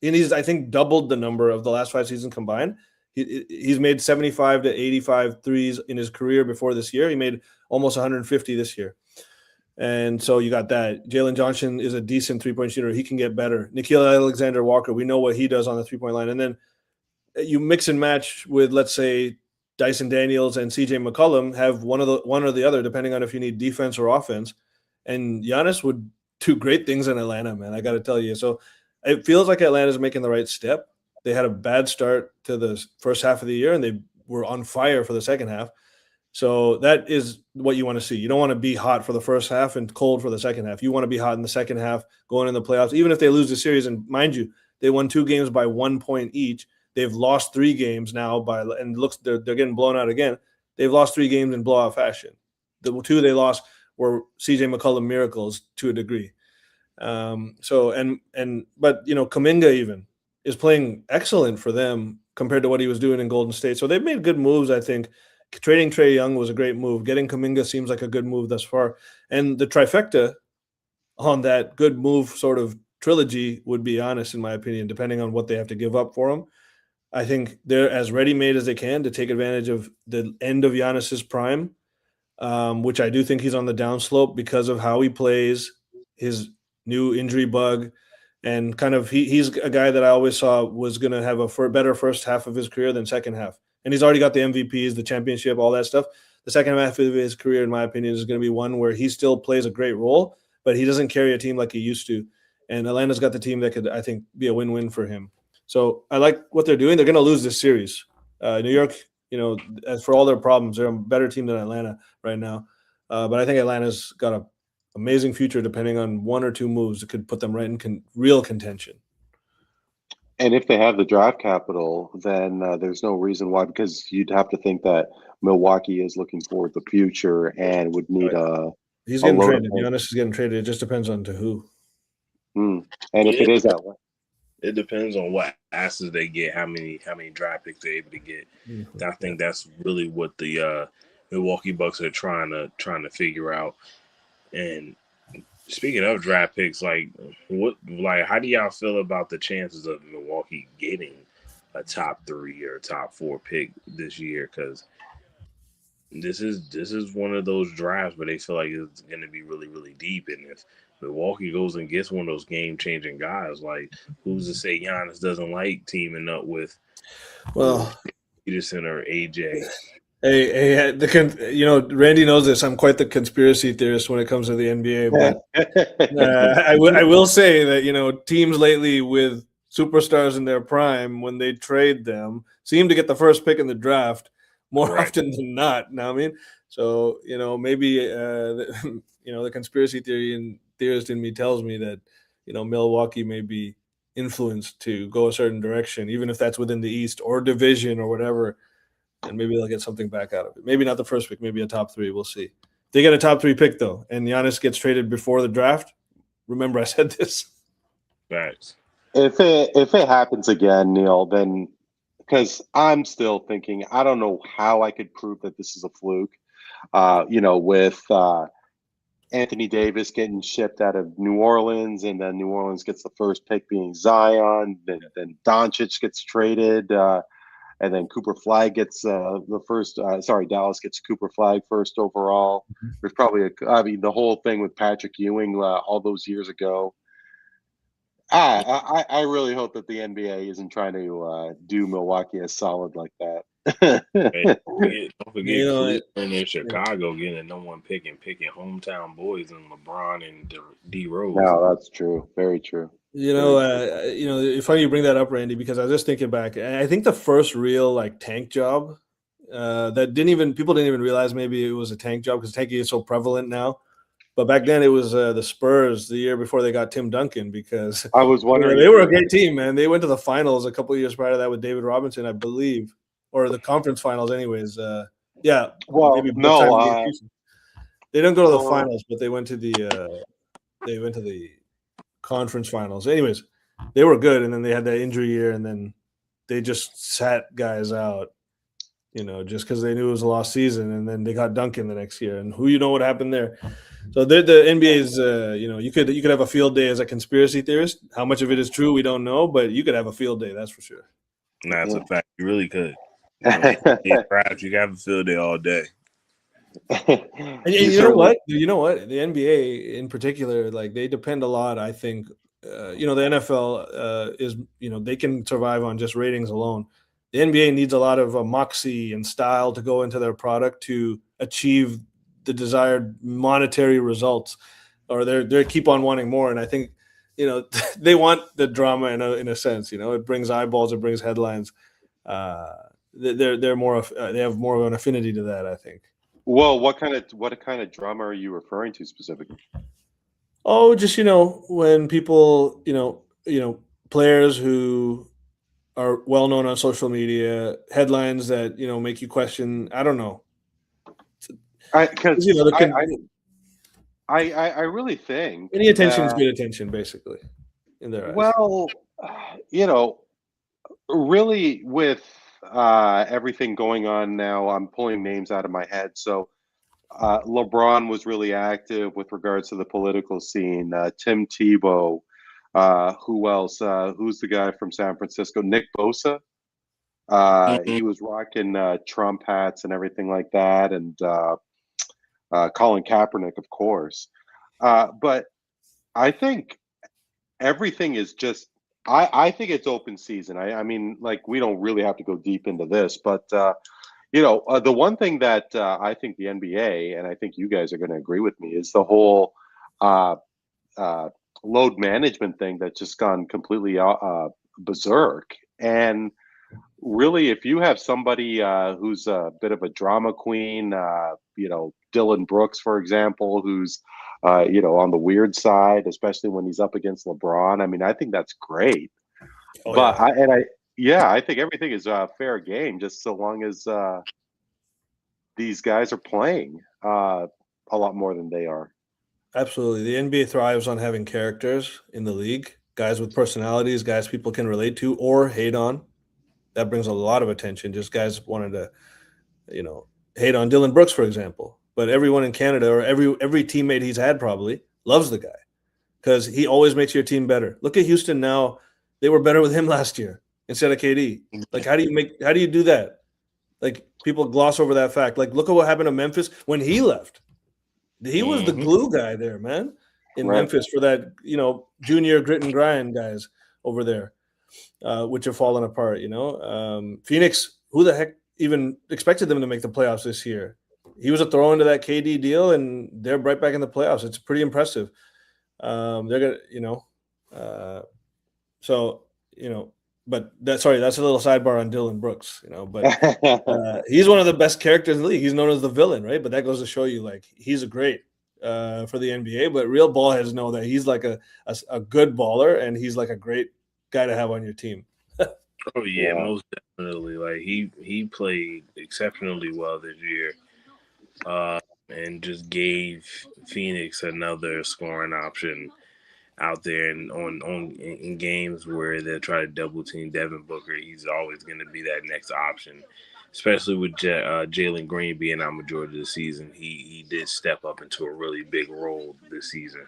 And he's, I think, doubled the number of the last 5 seasons combined. He's made 75 to 85 threes in his career before this year. He made almost 150 this year. And so you got that. Jalen Johnson is a decent three-point shooter. He can get better. Nickeil Alexander-Walker, we know what he does on the three-point line. And then you mix and match with, let's say, Dyson Daniels and CJ McCollum have one or the other, depending on if you need defense or offense. And Giannis would do great things in Atlanta, man. I got to tell you. So it feels like Atlanta's making the right step. They had a bad start to the first half of the year, and they were on fire for the second half. So that is what you want to see. You don't want to be hot for the first half and cold for the second half. You want to be hot in the second half going in the playoffs, even if they lose the series. And mind you, they won 2 games by 1 point each. They've lost 3 games now they're getting blown out again. They've lost 3 games in blowout fashion. The 2 they lost were CJ McCollum miracles to a degree. But Kuminga even is playing excellent for them compared to what he was doing in Golden State. So they've made good moves, I think. Trading Trae Young was a great move. Getting Kuminga seems like a good move thus far. And the trifecta on that good move sort of trilogy would be Giannis, in my opinion, depending on what they have to give up for him. I think they're as ready-made as they can to take advantage of the end of Giannis's prime, which I do think he's on the downslope because of how he plays, his new injury bug, and kind of he's a guy that I always saw was going to have a better first half of his career than second half. And he's already got the MVPs, the championship, all that stuff. The second half of his career, in my opinion, is going to be one where he still plays a great role, but he doesn't carry a team like he used to. And Atlanta's got the team that could, I think, be a win-win for him. So I like what they're doing. They're going to lose this series. New York, as for all their problems, they're a better team than Atlanta right now. But I think Atlanta's got an amazing future depending on 1 or 2 moves that could put them right in real contention. And if they have the draft capital, then there's no reason why, because you'd have to think that Milwaukee is looking forward to the future and would need He's getting traded. Giannis is getting traded. It just depends on to who. And if it is that way. It depends on what assets they get, how many draft picks they're able to get. Mm-hmm. I think that's really what the Milwaukee Bucks are trying to figure out. And speaking of draft picks, how do y'all feel about the chances of Milwaukee getting a top 3 or top 4 pick this year? Because this is one of those drafts where they feel like it's going to be really, really deep. And if Milwaukee goes and gets one of those game-changing guys, like who's to say Giannis doesn't like teaming up with Peterson or AJ? Hey, Randy knows this. I'm quite the conspiracy theorist when it comes to the NBA. But I will say that, teams lately with superstars in their prime, when they trade them, seem to get the first pick in the draft more often than not. Know what I mean? So, maybe, the conspiracy theorist in me tells me that, Milwaukee may be influenced to go a certain direction, even if that's within the East or division or whatever. And maybe they'll get something back out of it. Maybe not the first pick, maybe a top 3. We'll see. If they get a top 3 pick, though, and Giannis gets traded before the draft, remember I said this. Right. If it happens again, Neel, then because I'm still thinking, I don't know how I could prove that this is a fluke. With Anthony Davis getting shipped out of New Orleans, and then New Orleans gets the first pick being Zion, then Doncic gets traded. And then Cooper Flag gets the first. Dallas gets Cooper Flag first overall. Mm-hmm. There's probably the whole thing with Patrick Ewing all those years ago. I really hope that the NBA isn't trying to do Milwaukee as solid like that. Hey, don't forget Cleveland and Chicago getting a number 1 pick and picking hometown boys and LeBron and D Rose. No, that's true. Very true. It's funny you bring that up, Randy, because I was just thinking back. I think the first real tank job that people didn't even realize maybe it was a tank job because tanking is so prevalent now. But back then it was the Spurs the year before they got Tim Duncan, because I was wondering they were a great team, man. They went to the finals a couple of years prior to that with David Robinson, I believe, or the conference finals, anyways. Well, maybe they didn't go to the finals, but they went to the they went to the conference finals. Anyways, they were good, and then they had that injury year, and then they just sat guys out, just because they knew it was a lost season, and then they got Duncan the next year, and what happened there. So the NBA is, you could have a field day as a conspiracy theorist. How much of it is true, we don't know, but you could have a field day, that's for sure. That's a fact. You really could. Perhaps you can have a field day all day. And you know what? The NBA in particular, like they depend a lot, I think. The NFL is, they can survive on just ratings alone. The NBA needs a lot of moxie and style to go into their product to achieve the desired monetary results, or they keep on wanting more. And I think, they want the drama in a sense. It brings eyeballs, it brings headlines. They're more they have more of an affinity to that, I think. Well, what kind of drama are you referring to specifically? Oh, just when people, players who are well known on social media, headlines that make you question. I don't know. I really think any attention is good attention, basically, in their eyes. Well, really with everything going on now, I'm pulling names out of my head. So LeBron was really active with regards to the political scene. Tim Tebow. Who else? Who's the guy from San Francisco? Nick Bosa. He was rocking Trump hats and everything like that, and Colin Kaepernick, of course. But I think everything is just. I think it's open season. I mean, like, we don't really have to go deep into this, but the one thing that I think the NBA, and I think you guys are going to agree with me, is the whole load management thing that's just gone completely berserk. And really, if you have somebody who's a bit of a drama queen, Dylan Brooks, for example, who's on the weird side, especially when he's up against LeBron. I mean, I think that's great. I think everything is fair game, just so long as these guys are playing a lot more than they are. Absolutely. The NBA thrives on having characters in the league, guys with personalities, guys people can relate to or hate on. That brings a lot of attention. Just guys wanted to, hate on Dylan Brooks, for example. But everyone in Canada, or every teammate he's had, probably loves the guy because he always makes your team better. Look at Houston now; they were better with him last year instead of KD. Like, how do you do that? Like, people gloss over that fact. Like, look at what happened to Memphis when he left. He was the glue guy there, man, in Memphis for that, junior grit and grind guys over there, which have fallen apart. Phoenix, who the heck even expected them to make the playoffs this year? He was a throw into that KD deal, and they're right back in the playoffs. It's pretty impressive. They're gonna, but that's a little sidebar on Dylan Brooks, but he's one of the best characters in the league. He's known as the villain, right? But that goes to show you, like, he's a great for the NBA, but real ball heads know that he's like a good baller, and he's like a great guy to have on your team. Oh yeah, most definitely. Like, he played exceptionally well this year. And just gave Phoenix another scoring option out there, and in games where they'll try to double team Devin Booker, he's always going to be that next option. Especially with Jalen Green being out majority of the season, he did step up into a really big role this season.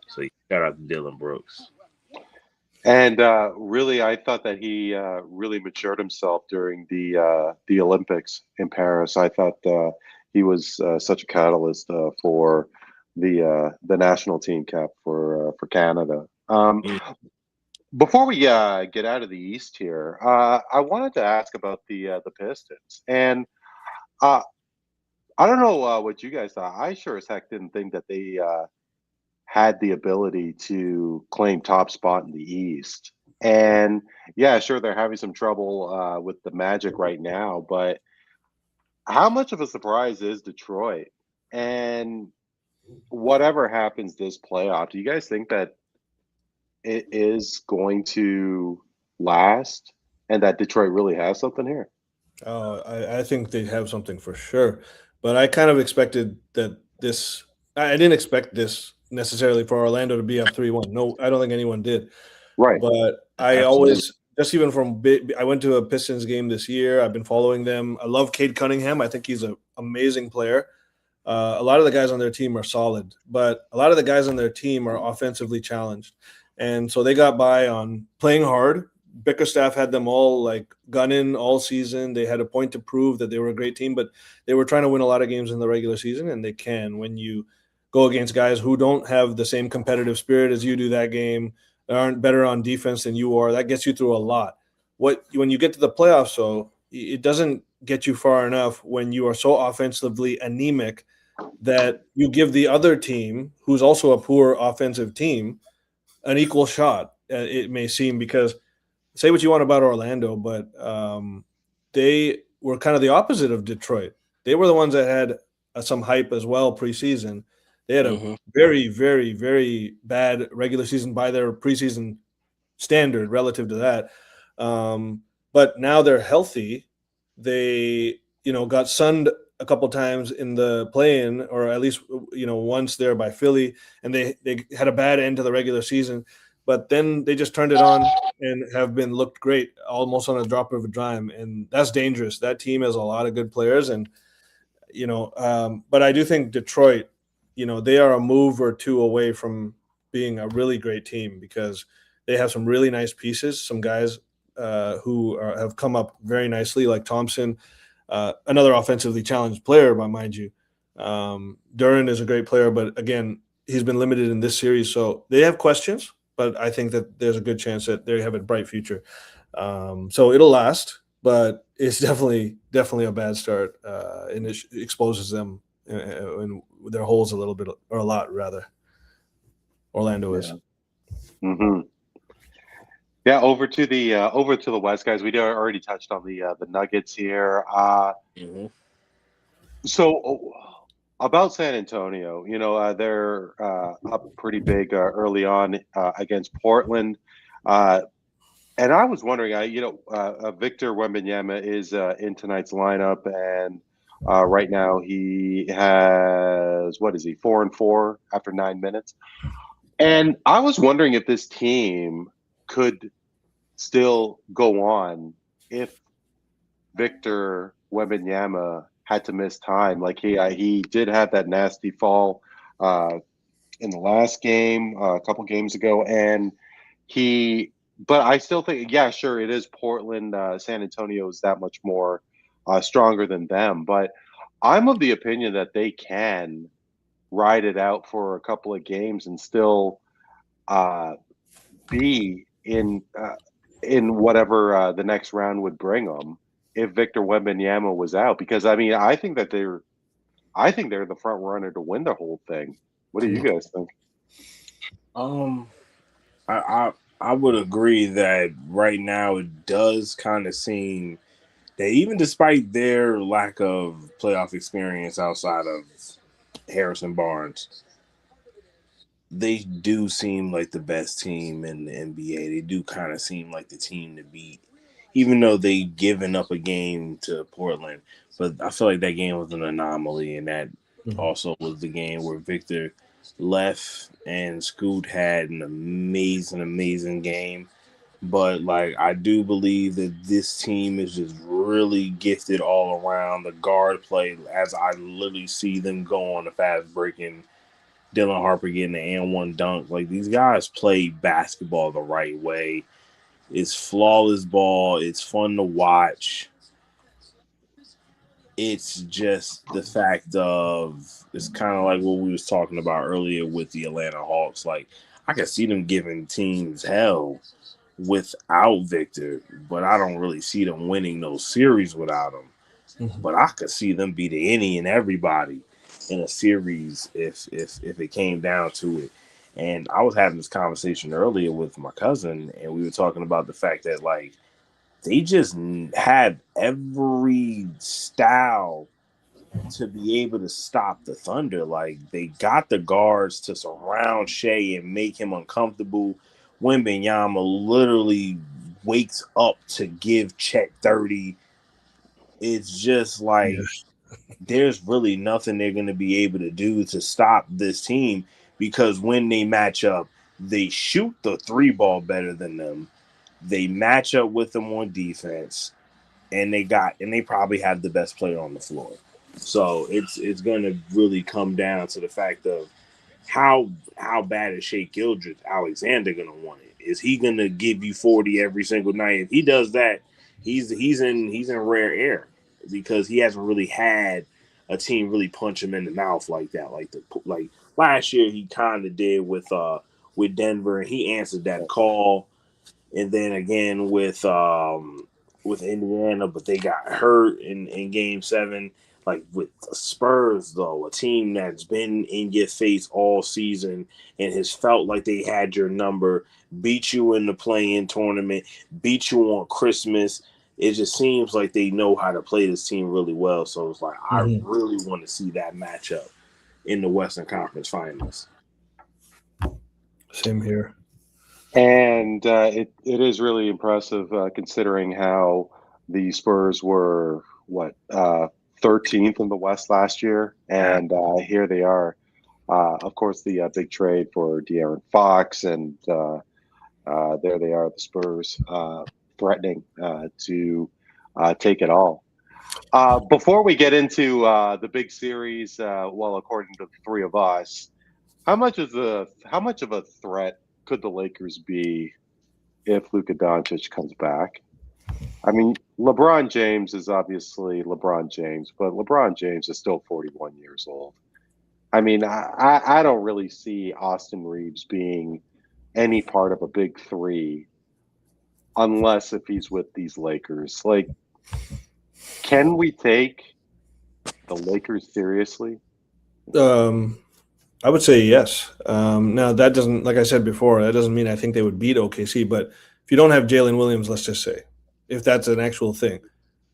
So shout out to Dylan Brooks. And really, I thought that he really matured himself during the Olympics in Paris. I thought he was such a catalyst for the national team cap for Canada. Before we get out of the East here, I wanted to ask about the Pistons, and I don't know what you guys thought. I sure as heck didn't think that they had the ability to claim top spot in the East. And yeah, sure, they're having some trouble with the Magic right now, but how much of a surprise is Detroit? And whatever happens this playoff, do you guys think that it is going to last and that Detroit really has something here? I think they have something for sure. But I kind of expected that I didn't expect this necessarily for Orlando to be up 3-1. No, I don't think anyone did. Right. But I Absolutely. always, just even from I went to a Pistons game this year. I've been following them. I love Cade Cunningham. I think he's an amazing player. A lot of the guys on their team are solid, but a lot of the guys on their team are offensively challenged. And so they got by on playing hard. Bickerstaff had them all like gunning all season. They had a point to prove that they were a great team, but they were trying to win a lot of games in the regular season, and they can when you go against guys who don't have the same competitive spirit as you do that game, aren't better on defense than you are. That gets you through a lot. When you get to the playoffs, though, it doesn't get you far enough when you are so offensively anemic that you give the other team, who's also a poor offensive team, an equal shot. It may seem, because say what you want about Orlando, but they were kind of the opposite of Detroit. They were the ones that had some hype as well preseason. They had a very, very, very bad regular season by their preseason standard relative to that. But now they're healthy. They, got sunned a couple times in the play-in, or at least, once there by Philly, and they had a bad end to the regular season. But then they just turned it on and have been looked great almost on a drop of a dime. And that's dangerous. That team has a lot of good players. And, but I do think Detroit, they are a move or two away from being a really great team, because they have some really nice pieces, some guys who have come up very nicely, like Thompson, another offensively challenged player, but mind you. Duran is a great player, but again, he's been limited in this series. So they have questions, but I think that there's a good chance that they have a bright future. So it'll last, but it's definitely a bad start, and it exposes them in their holes a little bit, or a lot rather. Orlando is. Mm-hmm. Yeah, over to the West, guys. We already touched on the Nuggets here. So about San Antonio, they're up pretty big early on against Portland, and I was wondering, Victor Wembanyama is in tonight's lineup, and right now he has, 4-4 after 9 minutes, and I was wondering if this team could still go on if Victor Wembanyama had to miss time. Like he did have that nasty fall in the last game, a couple games ago, and but I still think, yeah, sure, it is Portland. San Antonio is that much more stronger than them, but I'm of the opinion that they can ride it out for a couple of games and still be in whatever the next round would bring them if Victor Wembanyama was out. Because I mean, I think they're the front runner to win the whole thing. What do you guys think? I would agree that right now it does kind of seem that even despite their lack of playoff experience outside of Harrison Barnes, they do seem like the best team in the NBA. They do kind of seem like the team to beat, even though they've given up a game to Portland. But I feel like that game was an anomaly, and that also was the game where Victor left and Scoot had an amazing game. But like, I do believe that this team is just really gifted all around. The guard play, as I literally see them go on the fast breaking, Dylan Harper getting the and-one dunk. Like, these guys play basketball the right way. It's flawless ball. It's fun to watch. It's just the fact of, it's kind of like what we was talking about earlier with the Atlanta Hawks. Like, I can see them giving teams hell without Victor, but I don't really see them winning those series without him. But I could see them beating any and everybody in a series if it came down to it. And I was having this conversation earlier with my cousin, and we were talking about the fact that, like, they just had every style to be able to stop the Thunder. Like, they got the guards to surround Shea and make him uncomfortable. Wembanyama literally wakes up to give Chet 30. It's just like, there's really nothing they're going to be able to do to stop this team, because when they match up, they shoot the three ball better than them. They match up with them on defense, and they probably have the best player on the floor. So it's going to really come down to the fact of how bad is Shea Gilgeous Alexander going to want it? Is he going to give you 40 every single night? If he does that, he's in rare air because he hasn't really had a team really punch him in the mouth like that. Like last year he kind of did with Denver, and he answered that call. And then again with Indiana, but they got hurt in Game 7. Like with the Spurs, though, a team that's been in your face all season and has felt like they had your number, beat you in the play-in tournament, beat you on Christmas. It just seems like they know how to play this team really well. So it's like I really want to see that matchup in the Western Conference Finals. Same here. And it is really impressive considering how the Spurs were, 13th in the West last year. And here they are. Of course, the big trade for De'Aaron Fox. And there they are, the Spurs, threatening to take it all. Before we get into the big series, according to the three of us, how much of a threat could the Lakers be if Luka Doncic comes back? I mean, LeBron James is obviously LeBron James, but LeBron James is still 41 years old. I mean, I don't really see Austin Reeves being any part of a big three unless if he's with these Lakers. Like, can we take the Lakers seriously? I would say yes. Now, that doesn't, like I said before, that doesn't mean I think they would beat OKC. But if you don't have Jalen Williams, let's just say, if that's an actual thing,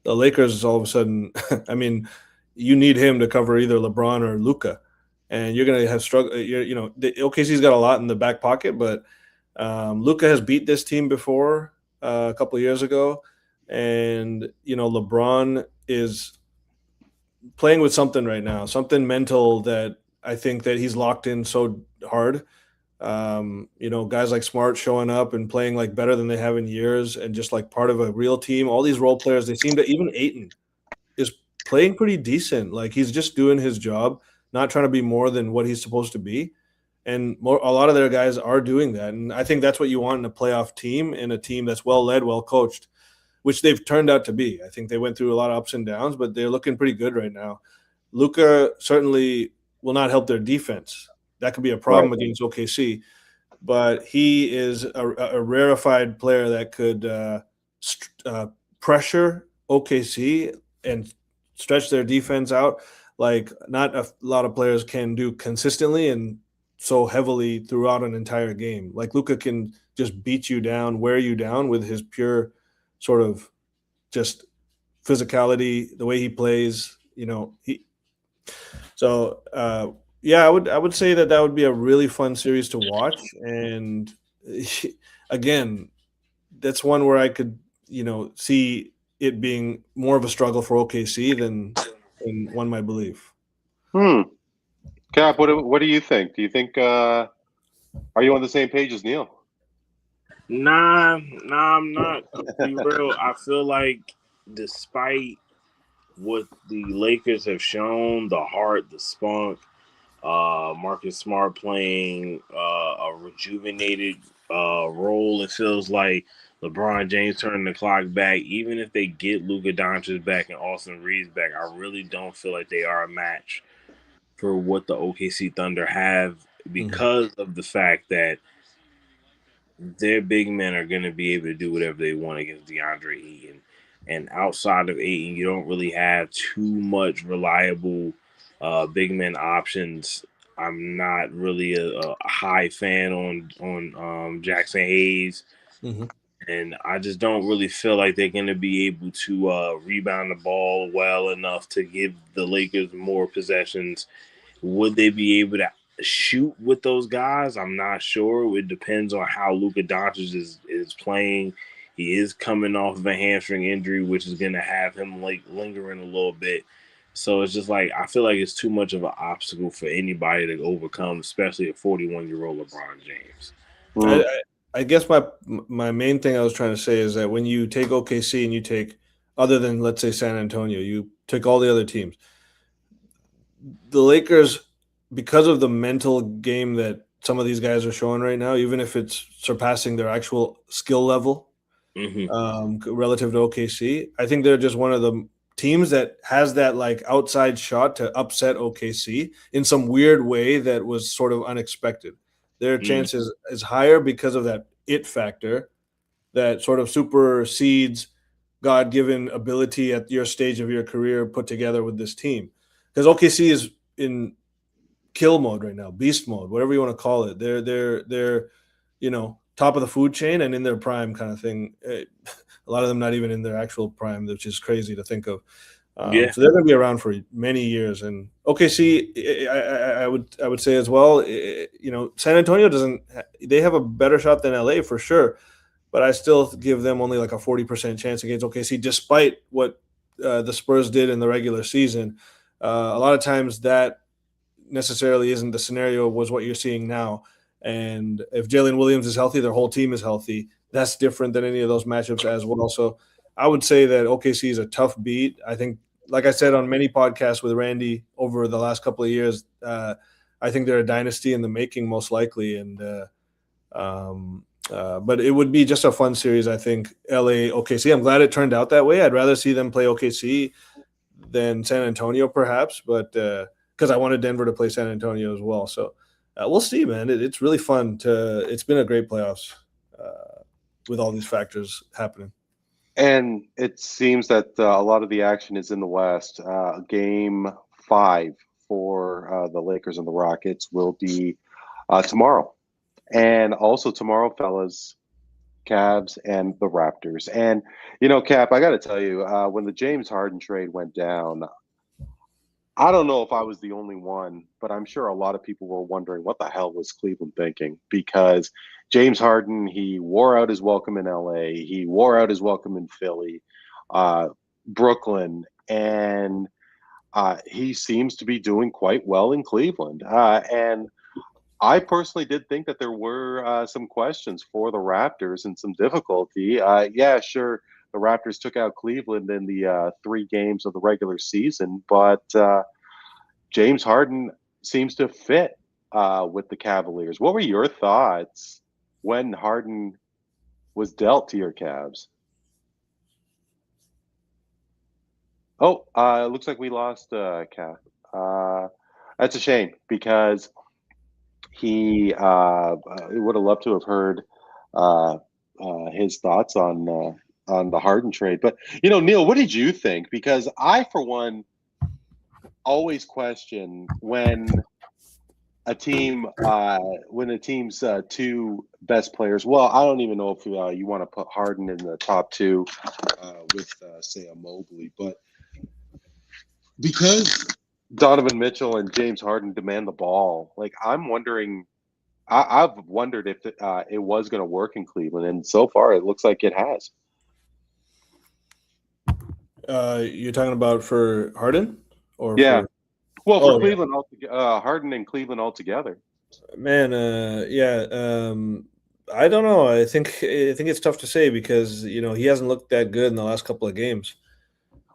the Lakers all of a sudden, I mean, you need him to cover either LeBron or Luka, and you're going to have struggle. The OKC's got a lot in the back pocket, but Luka has beat this team before a couple of years ago, and LeBron is playing with something right now, something mental that I think that he's locked in so hard. Guys like Smart showing up and playing like better than they have in years and just like part of a real team. All these role players, they seem to, even Ayton is playing pretty decent. Like he's just doing his job, not trying to be more than what he's supposed to be. And a lot of their guys are doing that. And I think that's what you want in a playoff team, in a team that's well led, well coached, which they've turned out to be. I think they went through a lot of ups and downs, but they're looking pretty good right now. Luka certainly will not help their defense. That could be a problem against OKC, but he is a rarefied player that could pressure OKC and stretch their defense out like not a lot of players can do consistently and so heavily throughout an entire game. Like Luka can just beat you down, wear you down with his pure sort of just physicality, the way he plays. I would say that would be a really fun series to watch. And again, that's one where I could, see it being more of a struggle for OKC than one might believe. Cap, what do you think? Do you think are you on the same page as Neel? Nah, I'm not. To be real, I feel like despite what the Lakers have shown, the heart, the spunk, Marcus Smart playing a rejuvenated role. It feels like LeBron James turning the clock back. Even if they get Luka Doncic back and Austin Reeves back, I really don't feel like they are a match for what the OKC Thunder have because of the fact that their big men are going to be able to do whatever they want against DeAndre Ayton. And outside of Ayton, you don't really have too much reliable big men options. I'm not really a high fan on Jackson Hayes. And I just don't really feel like they're going to be able to rebound the ball well enough to give the Lakers more possessions. Would they be able to shoot with those guys? I'm not sure. It depends on how Luka Doncic is playing. He is coming off of a hamstring injury, which is going to have him like lingering a little bit. So it's just like I feel like it's too much of an obstacle for anybody to overcome, especially a 41-year-old LeBron James. Mm. I guess my main thing I was trying to say is that when you take OKC and you take, other than let's say San Antonio, you take all the other teams. The Lakers, because of the mental game that some of these guys are showing right now, even if it's surpassing their actual skill level, Mm-hmm. relative to OKC, I think they're just one of the teams that has that like outside shot to upset OKC in some weird way that was sort of unexpected. Their Mm-hmm. chances is higher because of that it factor that sort of supersedes God-given ability at your stage of your career put together with this team. Because OKC is in kill mode right now, beast mode, whatever you want to call it. They're top of the food chain and in their prime kind of thing. A lot of them not even in their actual prime, which is crazy to think of. Yeah. So they're going to be around for many years. And OKC, I would say as well. San Antonio doesn't. They have a better shot than LA for sure, but I still give them only like a 40% chance against OKC, despite what the Spurs did in the regular season. A lot of times that necessarily isn't the scenario was what you're seeing now. And if Jalen Williams is healthy, their whole team is healthy. That's different than any of those matchups as well. So I would say that OKC is a tough beat. I think, like I said on many podcasts with Randy over the last couple of years, I think they're a dynasty in the making, most likely. And but it would be just a fun series, I think. LA, OKC. I'm glad it turned out that way. I'd rather see them play OKC than San Antonio, perhaps, but because I wanted Denver to play San Antonio as well. So we'll see, man. It's really fun. It's been a great playoffs with all these factors happening. And it seems that a lot of the action is in the West. Game 5 for the Lakers and the Rockets will be tomorrow. And also tomorrow, fellas, Cavs and the Raptors. And, Cap, I got to tell you, when the James Harden trade went down, I don't know if I was the only one, but I'm sure a lot of people were wondering what the hell was Cleveland thinking, because James Harden, he wore out his welcome in LA, he wore out his welcome in Philly, Brooklyn, and he seems to be doing quite well in Cleveland. And I personally did think that there were some questions for the Raptors and some difficulty. Yeah, sure, the Raptors took out Cleveland in the 3 games of the regular season, but James Harden seems to fit with the Cavaliers. What were your thoughts when Harden was dealt to your Cavs? Oh, it looks like we lost Cap. That's a shame because he would have loved to have heard uh, his thoughts on the Harden trade. But Neil, what did you think? Because I, for one, always question when a team's 2 best players. Well, I don't even know if you want to put Harden in the top 2 with say a Mobley, but because Donovan Mitchell and James Harden demand the ball, like I'm wondering. I've wondered if it was going to work in Cleveland, and so far it looks like it has. You're talking about for Harden or Yeah. for Well, for yeah. Cleveland, Harden and Cleveland altogether. Man, yeah. I don't know. I think it's tough to say because he hasn't looked that good in the last couple of games.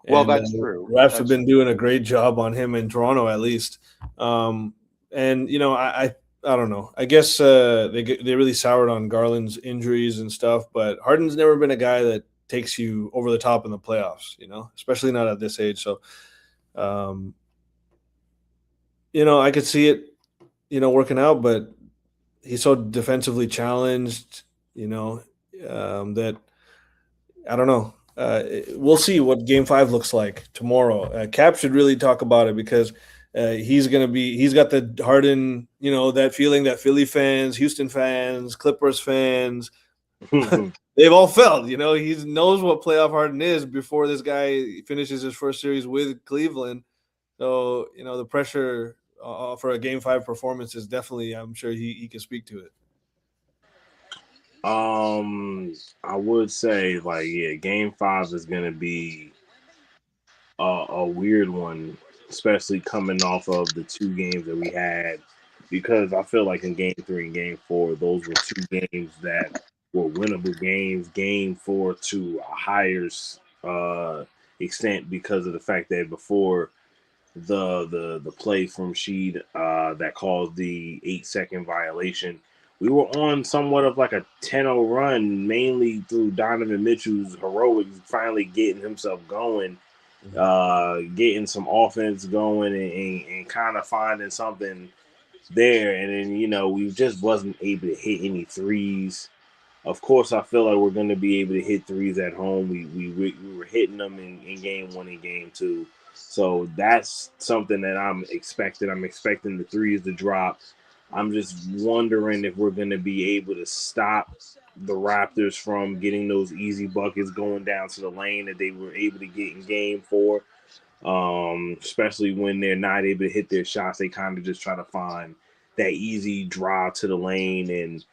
Well, And that's true. Raps have been doing a great job on him in Toronto, at least. And I don't know. I guess they really soured on Garland's injuries and stuff, but Harden's never been a guy that takes you over the top in the playoffs. Especially not at this age. So, I could see it, working out, but he's so defensively challenged. That I don't know. We'll see what Game 5 looks like tomorrow. Cap should really talk about it because he's got the Harden, that feeling that Philly fans, Houston fans, Clippers fans, they've all felt. He knows what playoff Harden is before this guy finishes his first series with Cleveland. So the pressure for a Game 5 performance is definitely. I'm sure he can speak to it. I would say Game 5 is gonna be a weird one, especially coming off of the two games that we had, because I feel like in Game 3 and Game 4, those were two games that were winnable games. Game 4 to a higher uh, extent because of the fact that before the play from Sheed that caused the 8-second violation. We were on somewhat of like a 10-0 run, mainly through Donovan Mitchell's heroics, finally getting himself going, getting some offense going, and kind of finding something there. And then, we just wasn't able to hit any threes. Of course, I feel like we're going to be able to hit threes at home. We were hitting them in game 1 and game 2. So that's something that I'm expecting. I'm expecting the threes to drop. I'm just wondering if we're going to be able to stop the Raptors from getting those easy buckets going down to the lane that they were able to get in game 4. Especially when they're not able to hit their shots, they kind of just try to find that easy drive to the lane, and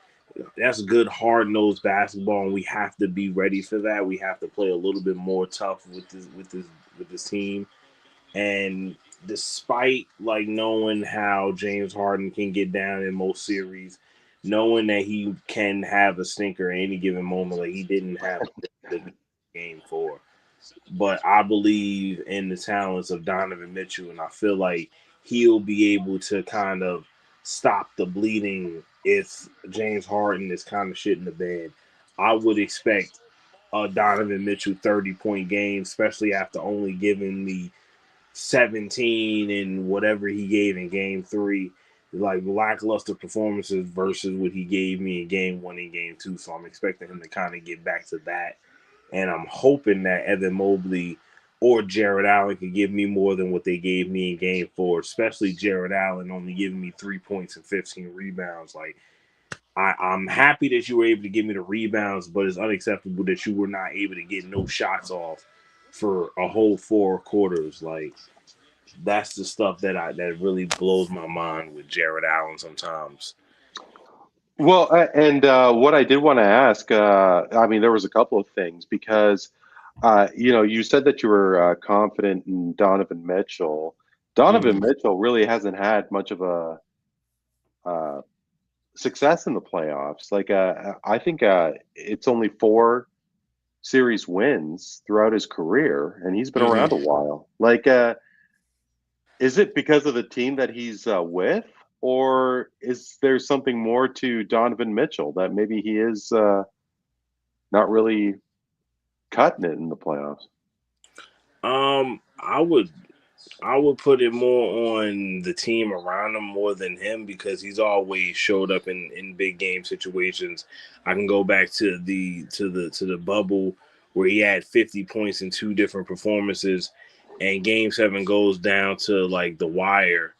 that's good hard-nosed basketball, and we have to be ready for that. We have to play a little bit more tough with this team. And despite like knowing how James Harden can get down in most series, knowing that he can have a stinker at any given moment, like he didn't have the game 4. But I believe in the talents of Donovan Mitchell, and I feel like he'll be able to kind of stop the bleeding if James Harden is kind of shit in the bed. I would expect a Donovan Mitchell 30-point game, especially after only giving the 17 and whatever he gave in game 3, like lackluster performances versus what he gave me in game 1 and game 2. So I'm expecting him to kind of get back to that. And I'm hoping that Evan Mobley or Jared Allen can give me more than what they gave me in game 4, especially Jared Allen only giving me 3 points and 15 rebounds. Like, I'm happy that you were able to give me the rebounds, but it's unacceptable that you were not able to get no shots off for a whole 4 quarters. Like, that's the stuff that really blows my mind with Jared Allen sometimes. Well, and what I did want to ask, I mean, there was a couple of things because, you said that you were confident in Donovan Mitchell. Donovan Mitchell really hasn't had much of a success in the playoffs. Like, I think it's only 4 series wins throughout his career, and he's been around a while. Like, is it because of the team that he's with? Or is there something more to Donovan Mitchell that maybe he is not really cutting it in the playoffs? I would put it more on the team around him more than him, because he's always showed up in big game situations. I can go back to the bubble where he had 50 points in 2 different performances, and game 7 goes down to like the wire.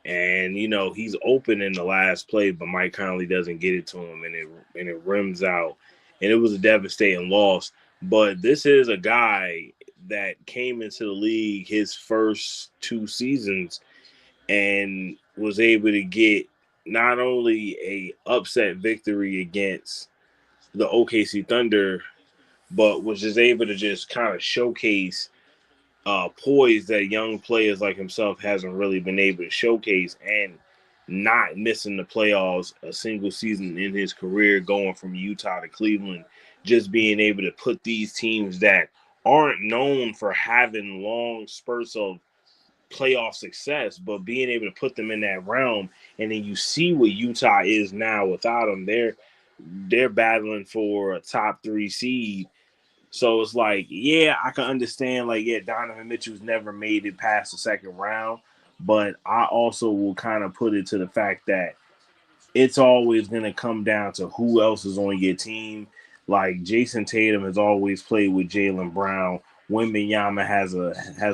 And he's open in the last play, but Mike Conley doesn't get it to him, and it rims out. And it was a devastating loss. But this is a guy that came into the league his first 2 seasons and was able to get not only a upset victory against the OKC Thunder, but was just able to just kind of showcase poise that young players like himself hasn't really been able to showcase, and not missing the playoffs a single season in his career, going from Utah to Cleveland, just being able to put these teams that aren't known for having long spurts of playoff success, but being able to put them in that realm. And then you see what Utah is now without them. They're battling for a top 3 seed. So it's like, yeah, I can understand, like, yeah, Donovan Mitchell's never made it past the second round, but I also will kind of put it to the fact that it's always going to come down to who else is on your team. Like, Jason Tatum has always played with Jaylen Brown. Wembanyama has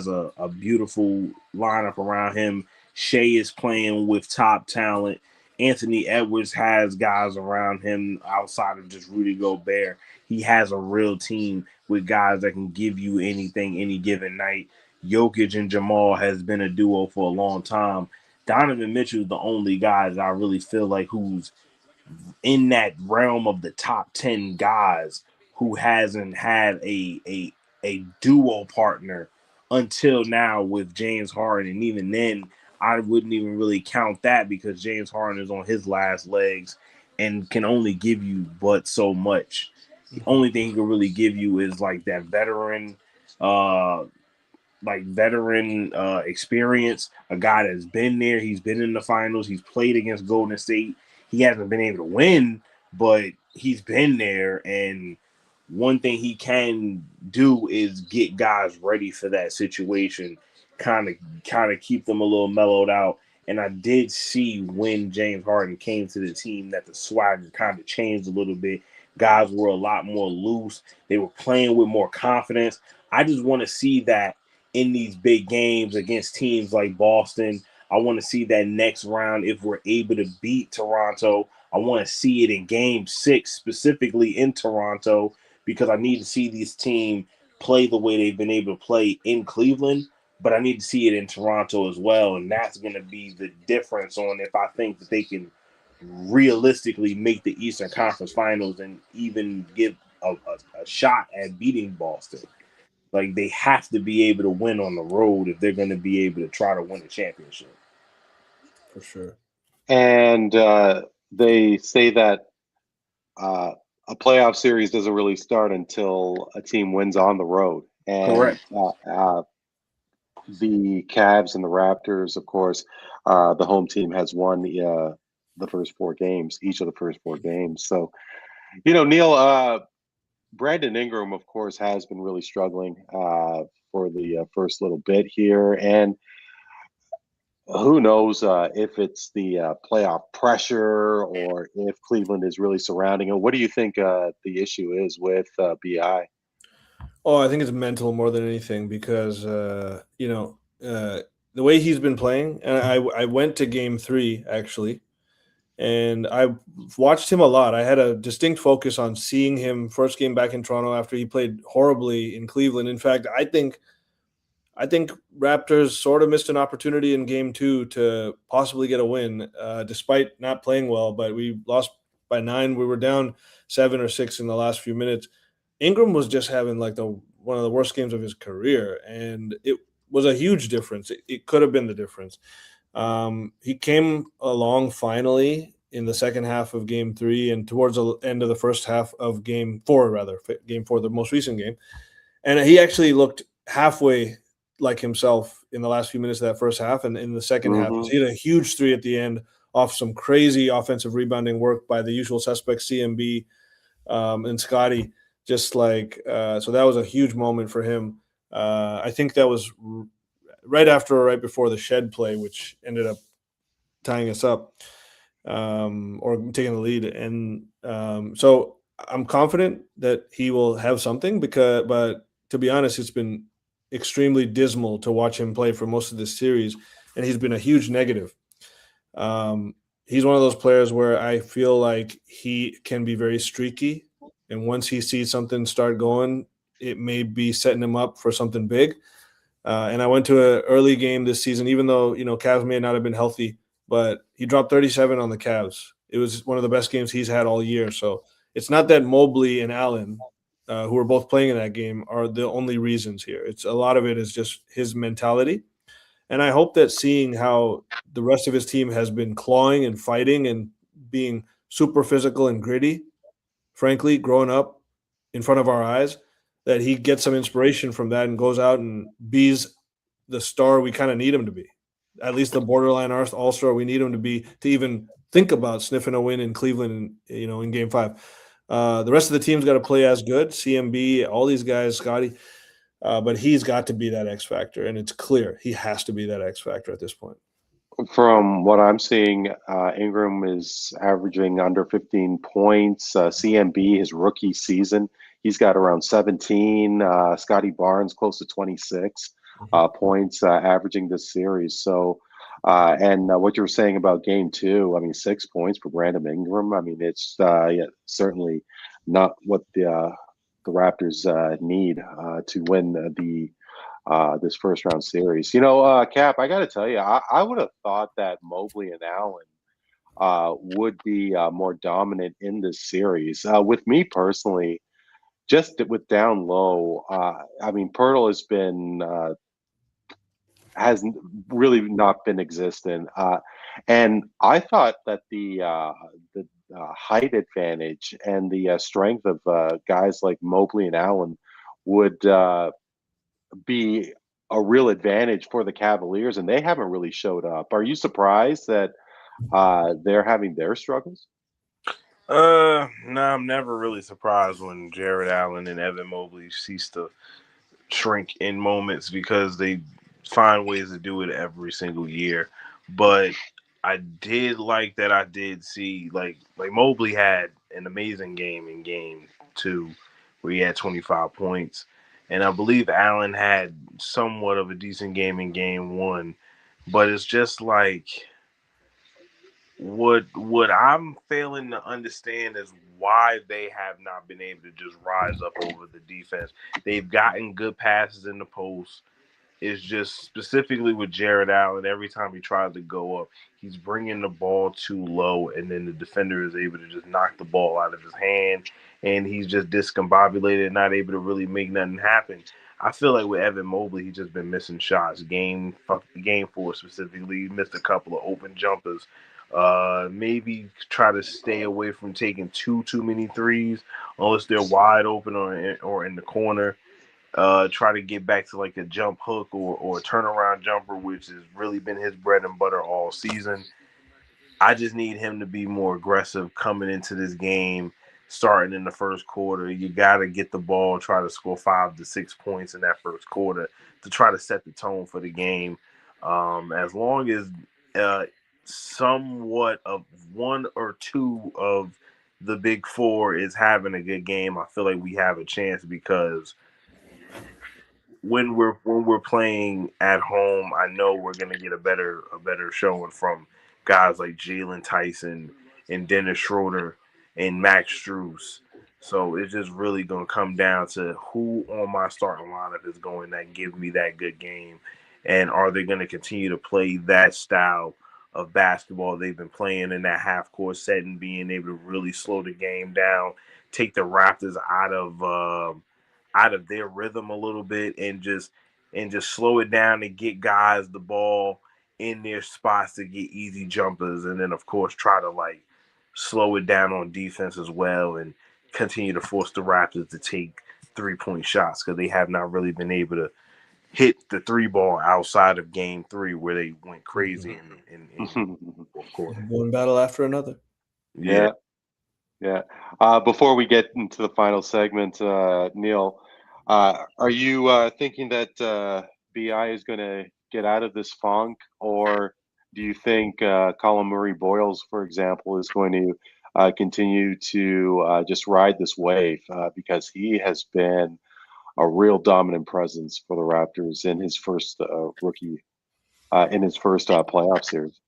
a beautiful lineup around him. Shea is playing with top talent. Anthony Edwards has guys around him outside of just Rudy Gobert. He has a real team with guys that can give you anything any given night. Jokic and Jamal has been a duo for a long time. Donovan Mitchell is the only guy that I really feel like who's in that realm of the top 10 guys who hasn't had a duo partner until now with James Harden. And even then, I wouldn't even really count that because James Harden is on his last legs and can only give you but so much. The only thing he can really give you is like that uh, veteran experience, a guy that's been there. He's been in the finals. He's played against Golden State. He hasn't been able to win, but he's been there. And one thing he can do is get guys ready for that situation, kind of keep them a little mellowed out. And I did see when James Harden came to the team that the swagger kind of changed a little bit. Guys were a lot more loose. They were playing with more confidence. I just want to see that in these big games against teams like Boston. I want to see that next round if we're able to beat Toronto. I want to see it in game 6, specifically in Toronto, because I need to see this team play the way they've been able to play in Cleveland, but I need to see it in Toronto as well. And that's going to be the difference on if I think that they can realistically make the Eastern Conference Finals and even give a shot at beating Boston. Like, they have to be able to win on the road if they're going to be able to try to win a championship. For sure. And they say that a playoff series doesn't really start until a team wins on the road. And Correct. The Cavs and the Raptors, of course, the home team has won the first 4 games, each of the first 4 games. So, Neel, Brandon Ingram, of course, has been really struggling for the first little bit here. And who knows if it's the playoff pressure or if Cleveland is really surrounding him. What do you think the issue is with BI? Oh, I think it's mental more than anything because, the way he's been playing, and I went to game 3, actually, and I watched him a lot. I had a distinct focus on seeing him first game back in Toronto after he played horribly in Cleveland. In fact, I think Raptors sort of missed an opportunity in game 2 to possibly get a win, despite not playing well, but we lost by 9. We were down 7 or 6 in the last few minutes. Ingram was just having like one of the worst games of his career, and it was a huge difference. It could have been the difference. He came along finally in the second half of game 3 and towards the end of the first half of game 4, game 4, the most recent game. And he actually looked halfway like himself in the last few minutes of that first half. And in the second half, he hit a huge 3 at the end off some crazy offensive rebounding work by the usual suspects, CMB and Scotty. Just like, so that was a huge moment for him. I think that was right after or right before the shed play, which ended up tying us up or taking the lead. And so I'm confident that he will have something but to be honest, it's been extremely dismal to watch him play for most of this series, and he's been a huge negative. He's one of those players where I feel like he can be very streaky, and once he sees something start going, it may be setting him up for something big. And I went to an early game this season, even though, Cavs may not have been healthy, but he dropped 37 on the Cavs. It was one of the best games he's had all year. So it's not that Mobley and Allen, who are both playing in that game, are the only reasons here. It's a lot of it is just his mentality. And I hope that seeing how the rest of his team has been clawing and fighting and being super physical and gritty, frankly, growing up in front of our eyes, that he gets some inspiration from that and goes out and be's the star we kind of need him to be. At least the borderline all-star we need him to be to even think about sniffing a win in Cleveland, in game 5. The rest of the team's got to play as good, CMB, all these guys, Scotty, but he's got to be that X factor, and it's clear he has to be that X factor at this point. From what I'm seeing, Ingram is averaging under 15 points. CMB, his rookie season, he's got around 17. Scotty Barnes close to 26 points averaging this series. So, and what you were saying about game 2, I mean, 6 points for Brandon Ingram. I mean, it's certainly not what the Raptors need to win this first round series. Cap, I got to tell you, I would have thought that Mobley and Allen would be more dominant in this series. With me personally, just with down low, I mean, Pirtle has been has really not been existent. And I thought that the height advantage and the strength of guys like Mobley and Allen would be a real advantage for the Cavaliers, and they haven't really showed up. Are you surprised that they're having their struggles? No, I'm never really surprised when Jared Allen and Evan Mobley cease to shrink in moments because they find ways to do it every single year. But I did like that I did see like Mobley had an amazing game in game 2 where he had 25 points. And I believe Allen had somewhat of a decent game in game 1. But it's just like what I'm failing to understand is why they have not been able to just rise up over the defense. They've gotten good passes in the post. It's just specifically with Jared Allen, every time he tries to go up, he's bringing the ball too low, and then the defender is able to just knock the ball out of his hand, and he's just discombobulated, not able to really make nothing happen. I feel like with Evan Mobley, he's just been missing shots. Game 4 specifically, he missed a couple of open jumpers. Maybe try to stay away from taking too many threes unless they're wide open or in the corner. Try to get back to like a jump hook or a turnaround jumper, which has really been his bread and butter all season. I just need him to be more aggressive coming into this game, starting in the first quarter. You got to get the ball, try to score 5 to 6 points in that first quarter to try to set the tone for the game. As long as somewhat of one or two of the big four is having a good game, I feel like we have a chance because when we're playing at home, I know we're gonna get a better showing from guys like Jalen Tyson and Dennis Schroeder and Max Strus. So it's just really gonna come down to who on my starting lineup is going to give me that good game, and are they going to continue to play that style of basketball they've been playing in that half court setting, being able to really slow the game down, take the Raptors out of their rhythm a little bit and just slow it down and get guys the ball in their spots to get easy jumpers, and then of course try to like slow it down on defense as well and continue to force the Raptors to take 3-point shots because they have not really been able to hit the 3 ball outside of game 3 where they went crazy in fourth quarter. One battle after another. Yeah. Before we get into the final segment, Neel, are you thinking that BI is going to get out of this funk, or do you think Colin Murray Boyles, for example, is going to continue to just ride this wave because he has been a real dominant presence for the Raptors in his first playoff series?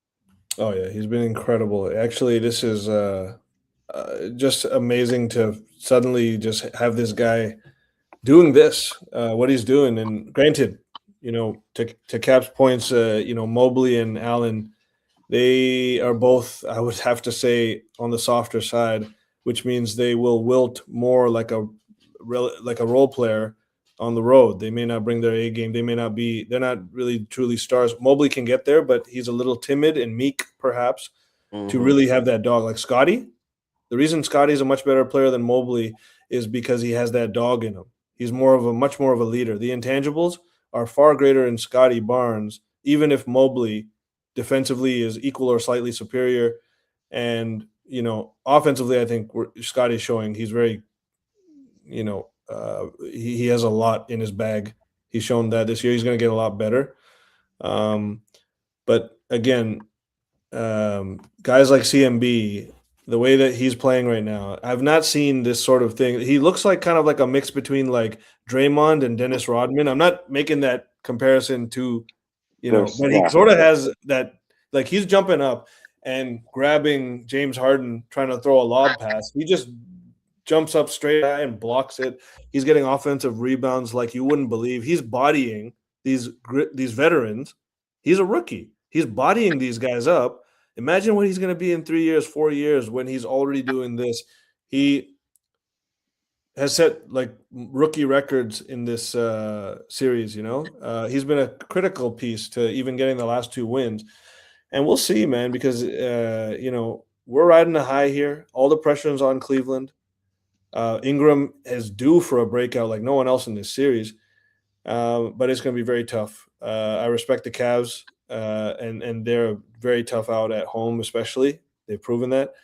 Oh yeah, he's been incredible. Actually, this is just amazing to suddenly just have this guy doing this, what he's doing. And granted, to Cap's points, Mobley and Allen, they are both, I would have to say, on the softer side, which means they will wilt more like a role player on the road. They may not bring their A game. They're not really truly stars. Mobley can get there, but he's a little timid and meek, perhaps, to really have that dog. Like Scotty, the reason Scotty's a much better player than Mobley is because he has that dog in him. He's much more of a leader. The intangibles are far greater in Scotty Barnes, even if Mobley defensively is equal or slightly superior. And, offensively, I think Scotty's showing he's very, he has a lot in his bag. He's shown that this year he's going to get a lot better. But again, guys like CMB, the way that he's playing right now, I've not seen this sort of thing. He looks like kind of like a mix between like Draymond and Dennis Rodman. I'm not making that comparison to, but he sort of has that, like he's jumping up and grabbing James Harden, trying to throw a lob pass. He just jumps up straight at and blocks it. He's getting offensive rebounds like you wouldn't believe. He's bodying these veterans. He's a rookie. He's bodying these guys up. Imagine what he's going to be in 3 years, 4 years when he's already doing this. He has set like rookie records in this series. He's been a critical piece to even getting the last 2 wins, and we'll see, man, because we're riding a high here. All the pressure is on Cleveland. Ingram is due for a breakout like no one else in this series, but it's going to be very tough. I respect the Cavs, and they're very tough out at home, especially. They've proven that.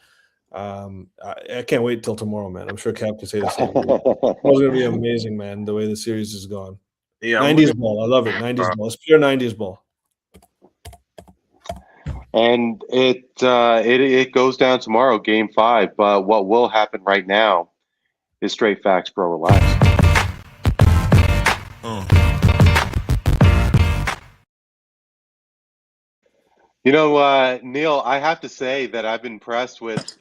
I can't wait till tomorrow, man. I'm sure Cap could say the same. It's going to be amazing, man, the way the series is gone. Yeah, 90s ball. I love it. 90s ball. It's pure 90s ball. And it goes down tomorrow, Game 5. But what will happen right now is straight facts, bro. Relax. Neel, I have to say that I've been impressed with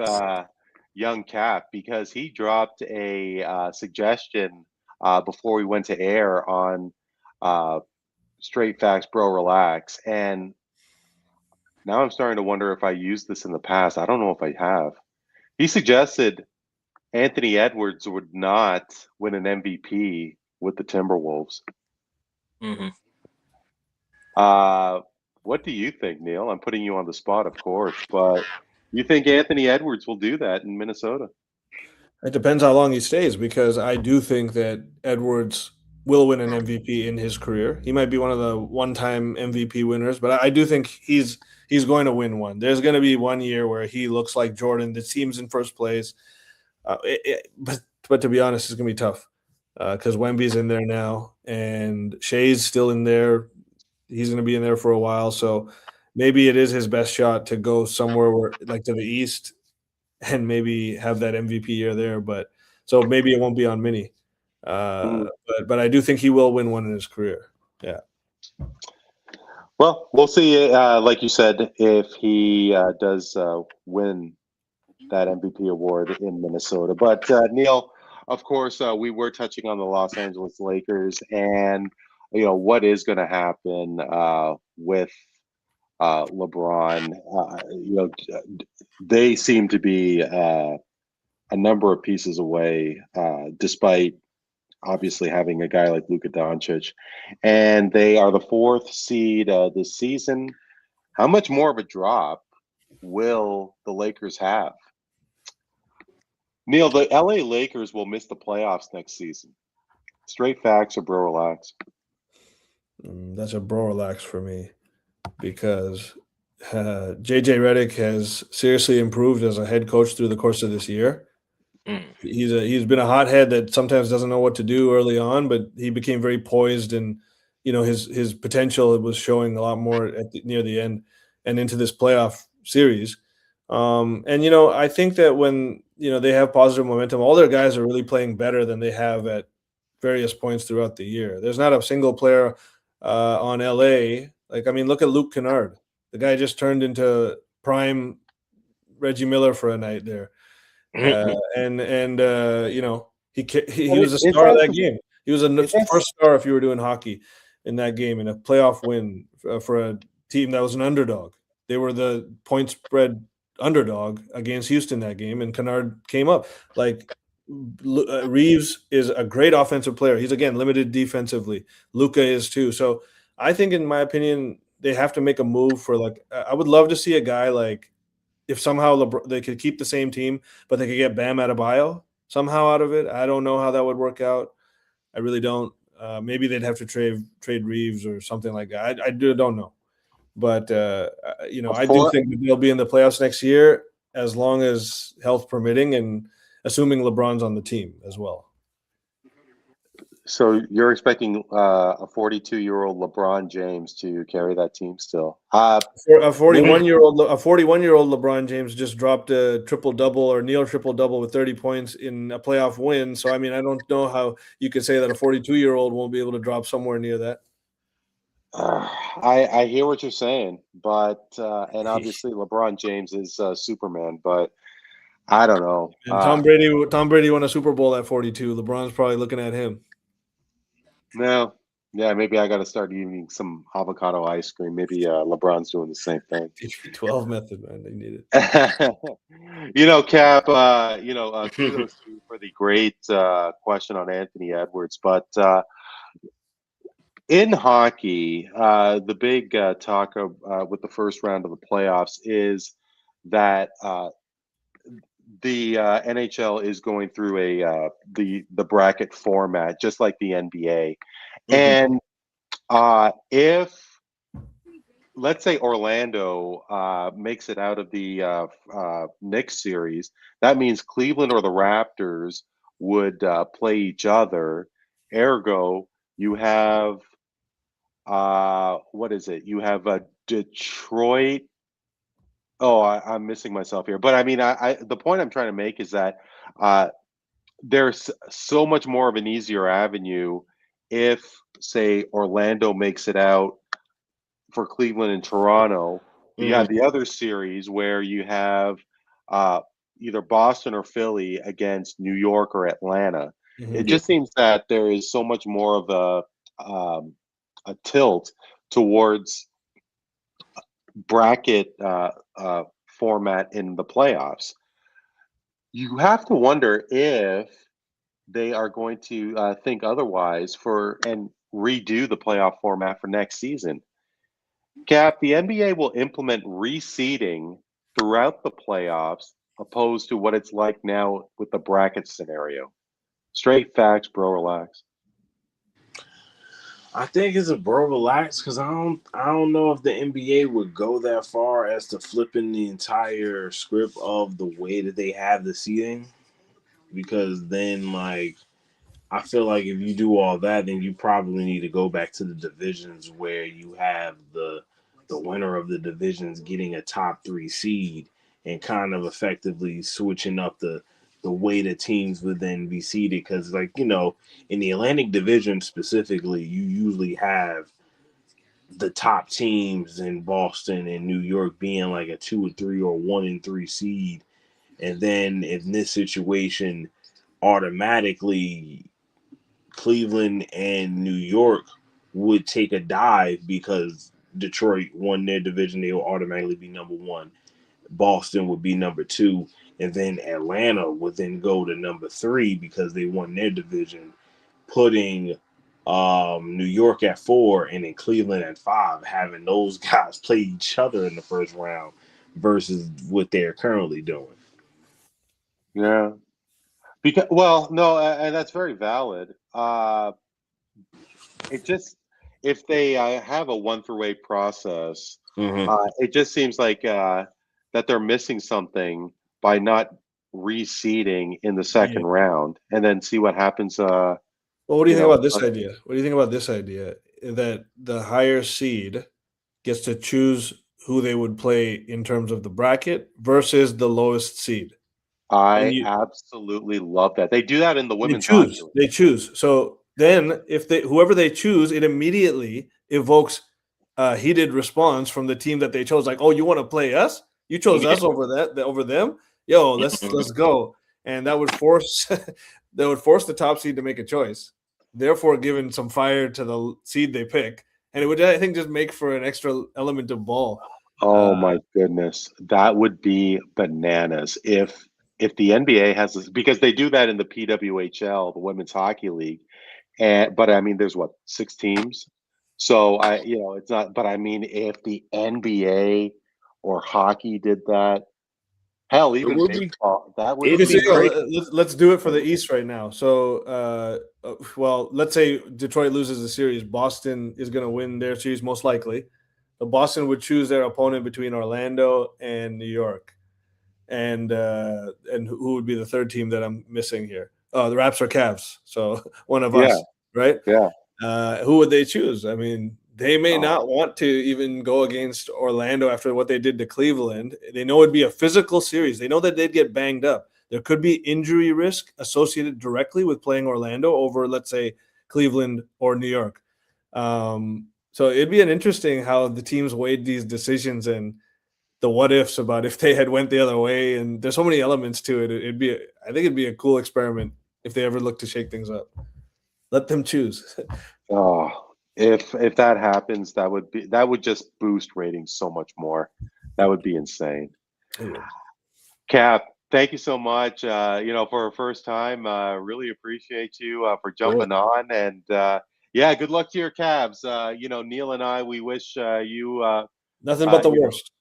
young Cap because he dropped a suggestion before we went to air on straight facts, bro. Relax. And now I'm starting to wonder if I used this in the past. I don't know if I have. He suggested Anthony Edwards would not win an MVP with the Timberwolves. Mm-hmm. What do you think, Neel? I'm putting you on the spot, of course, but you think Anthony Edwards will do that in Minnesota? It depends how long he stays, because I do think that Edwards will win an MVP in his career. He might be one of the one-time MVP winners, but I do think he's going to win one. There's going to be 1 year where he looks like Jordan. The team's in first place. But to be honest, it's going to be tough because Wemby's in there now and Shea's still in there. He's going to be in there for a while. So maybe it is his best shot to go somewhere like to the East and maybe have that MVP year there. But so maybe it won't be on Mini. But I do think he will win one in his career. Yeah. Well, we'll see. Like you said, if he does win that MVP award in Minnesota. But Neel, of course, we were touching on the Los Angeles Lakers and what is going to happen with LeBron. They seem to be a number of pieces away, despite obviously having a guy like Luka Doncic, and they are the 4th seed this season. How much more of a drop will the Lakers have? Neel, the LA Lakers will miss the playoffs next season. Straight facts or bro relax? That's a bro relax for me because JJ Redick has seriously improved as a head coach through the course of this year. He's been a hothead that sometimes doesn't know what to do early on, but he became very poised, and his potential was showing a lot more near the end and into this playoff series. I think that when they have positive momentum, all their guys are really playing better than they have at various points throughout the year. There's not a single player on LA. Look at Luke Kennard. The guy just turned into prime Reggie Miller for a night there. He was a star of that game. He was a first star if you were doing hockey in that game, in a playoff win for a team that was an underdog. They were the point spread underdog against Houston that game, and Kennard came up. Reeves is a great offensive player. He's, again, limited defensively. Luka is too. So I think, in my opinion, they have to make a move for I would love to see a guy if somehow they could keep the same team, but they could get Bam Adebayo somehow out of it. I don't know how that would work out. I really don't. Maybe they'd have to trade Reeves or something like that. I don't know. But, I do think that they'll be in the playoffs next year as long as health permitting and assuming LeBron's on the team as well. So you're expecting a 42-year-old LeBron James to carry that team still? A 41-year-old LeBron James just dropped a triple-double or near triple-double with 30 points in a playoff win. So, I don't know how you could say that a 42-year-old won't be able to drop somewhere near that. I hear what you're saying, but and obviously LeBron James is Superman, but I don't know. And Tom Brady won a Super Bowl at 42. LeBron's probably looking at him. No, yeah, maybe I got to start eating some avocado ice cream. Maybe LeBron's doing the same thing. 12 method, man. They need it. Cap. Kudos to you for the great question on Anthony Edwards. But in hockey, the big talk of, with the first round of the playoffs is that the NHL is going through the bracket format, just like the NBA. And if, let's say, Orlando makes it out of the Knicks series, that means Cleveland or the Raptors would play each other. Ergo, you have what is it? You have Detroit. Oh, I'm missing myself here. But I mean, the point I'm trying to make is that there's so much more of an easier avenue if, say, Orlando makes it out for Cleveland and Toronto. You have the other series where you have either Boston or Philly against New York or Atlanta. It just seems that there is so much more of a tilt towards bracket format in the playoffs. You have to wonder if they are going to think otherwise and redo the playoff format for next season. Cap, the NBA will implement reseeding throughout the playoffs, opposed to what it's like now with the bracket scenario. Straight facts, bro. Relax. I think it's a bro relax because I don't know if the NBA would go that far as to flipping the entire script of the way that they have the seating, because then like I feel like if you do all that, then you probably need to go back to the divisions where you have the winner of the divisions getting a top 3 seed and kind of effectively switching up the way the teams would then be seeded. Because, like, you know, in the Atlantic Division specifically, you usually have the top teams in Boston and New York being like a 2 or 3 or 1 and 3 seed. And then in this situation, automatically Cleveland and New York would take a dive because Detroit won their division. They will automatically be number 1. Boston would be number 2. And then Atlanta would then go to number 3 because they won their division, putting New York at 4 and then Cleveland at 5, having those guys play each other in the first round versus what they're currently doing. Yeah. Because, well, no, and that's very valid. It just, if they have a 1 through 8 process, it just seems like that they're missing something by not reseeding in the second round and then see what happens. Well, what do you think about this idea? What do you think about this idea that the higher seed gets to choose who they would play in terms of the bracket versus the lowest seed? I absolutely love that. They do that in the women's hockey league. They choose. So then if whoever they choose, it immediately evokes a heated response from the team that they chose. Like, oh, you want to play us? You chose us over them? Yo, let's go. And that would force the top seed to make a choice, therefore giving some fire to the seed they pick. And it would, I think, just make for an extra element of ball. Oh my goodness. That would be bananas if the NBA has this, because they do that in the PWHL, the Women's Hockey League. But I mean, there's 6 teams. So it's not, but I mean, if the NBA or hockey did that, hell, even baseball, that would be great. Let's do it for the East right now. So, well, let's say Detroit loses the series. Boston is going to win their series most likely. So Boston would choose their opponent between Orlando and New York. And who would be the third team that I'm missing here? The Raps or Cavs. So one of us, right? Yeah. Who would they choose? I mean, they may not want to even go against Orlando after what they did to Cleveland. They know it'd be a physical series. They know that they'd get banged up. There could be injury risk associated directly with playing Orlando over, let's say, Cleveland or New York. So it'd be an interesting how the teams weighed these decisions and the what ifs about if they had went the other way. And there's so many elements to it. I think it'd be a cool experiment if they ever look to shake things up. Let them choose. If that happens, that would just boost ratings so much more. That would be insane. Yeah. Cap, Thank you so much. For our first time, really appreciate you for Sure. jumping on. And yeah, good luck to your Cavs. Neil and I, we wish you. Nothing but the worst.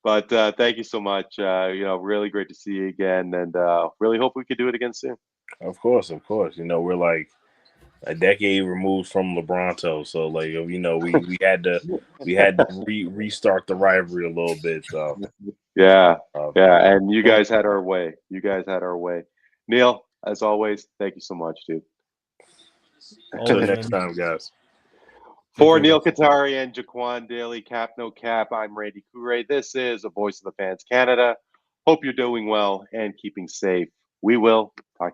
But thank you so much. Really great to see you again, and really hope we could do it again soon. Of course. We're like a decade removed from LeBronto, so like we had to restart the rivalry a little bit. So Yeah, uh, and you guys had our way. Neil, as always, thank you so much, dude. till Always, next man. time, guys. For Take care, Neel Katarey and Jocquan Daley, Cap No Cap, I'm Randy Katarey. This is a Voice of the Fans Canada. Hope you're doing well and keeping safe. We will talk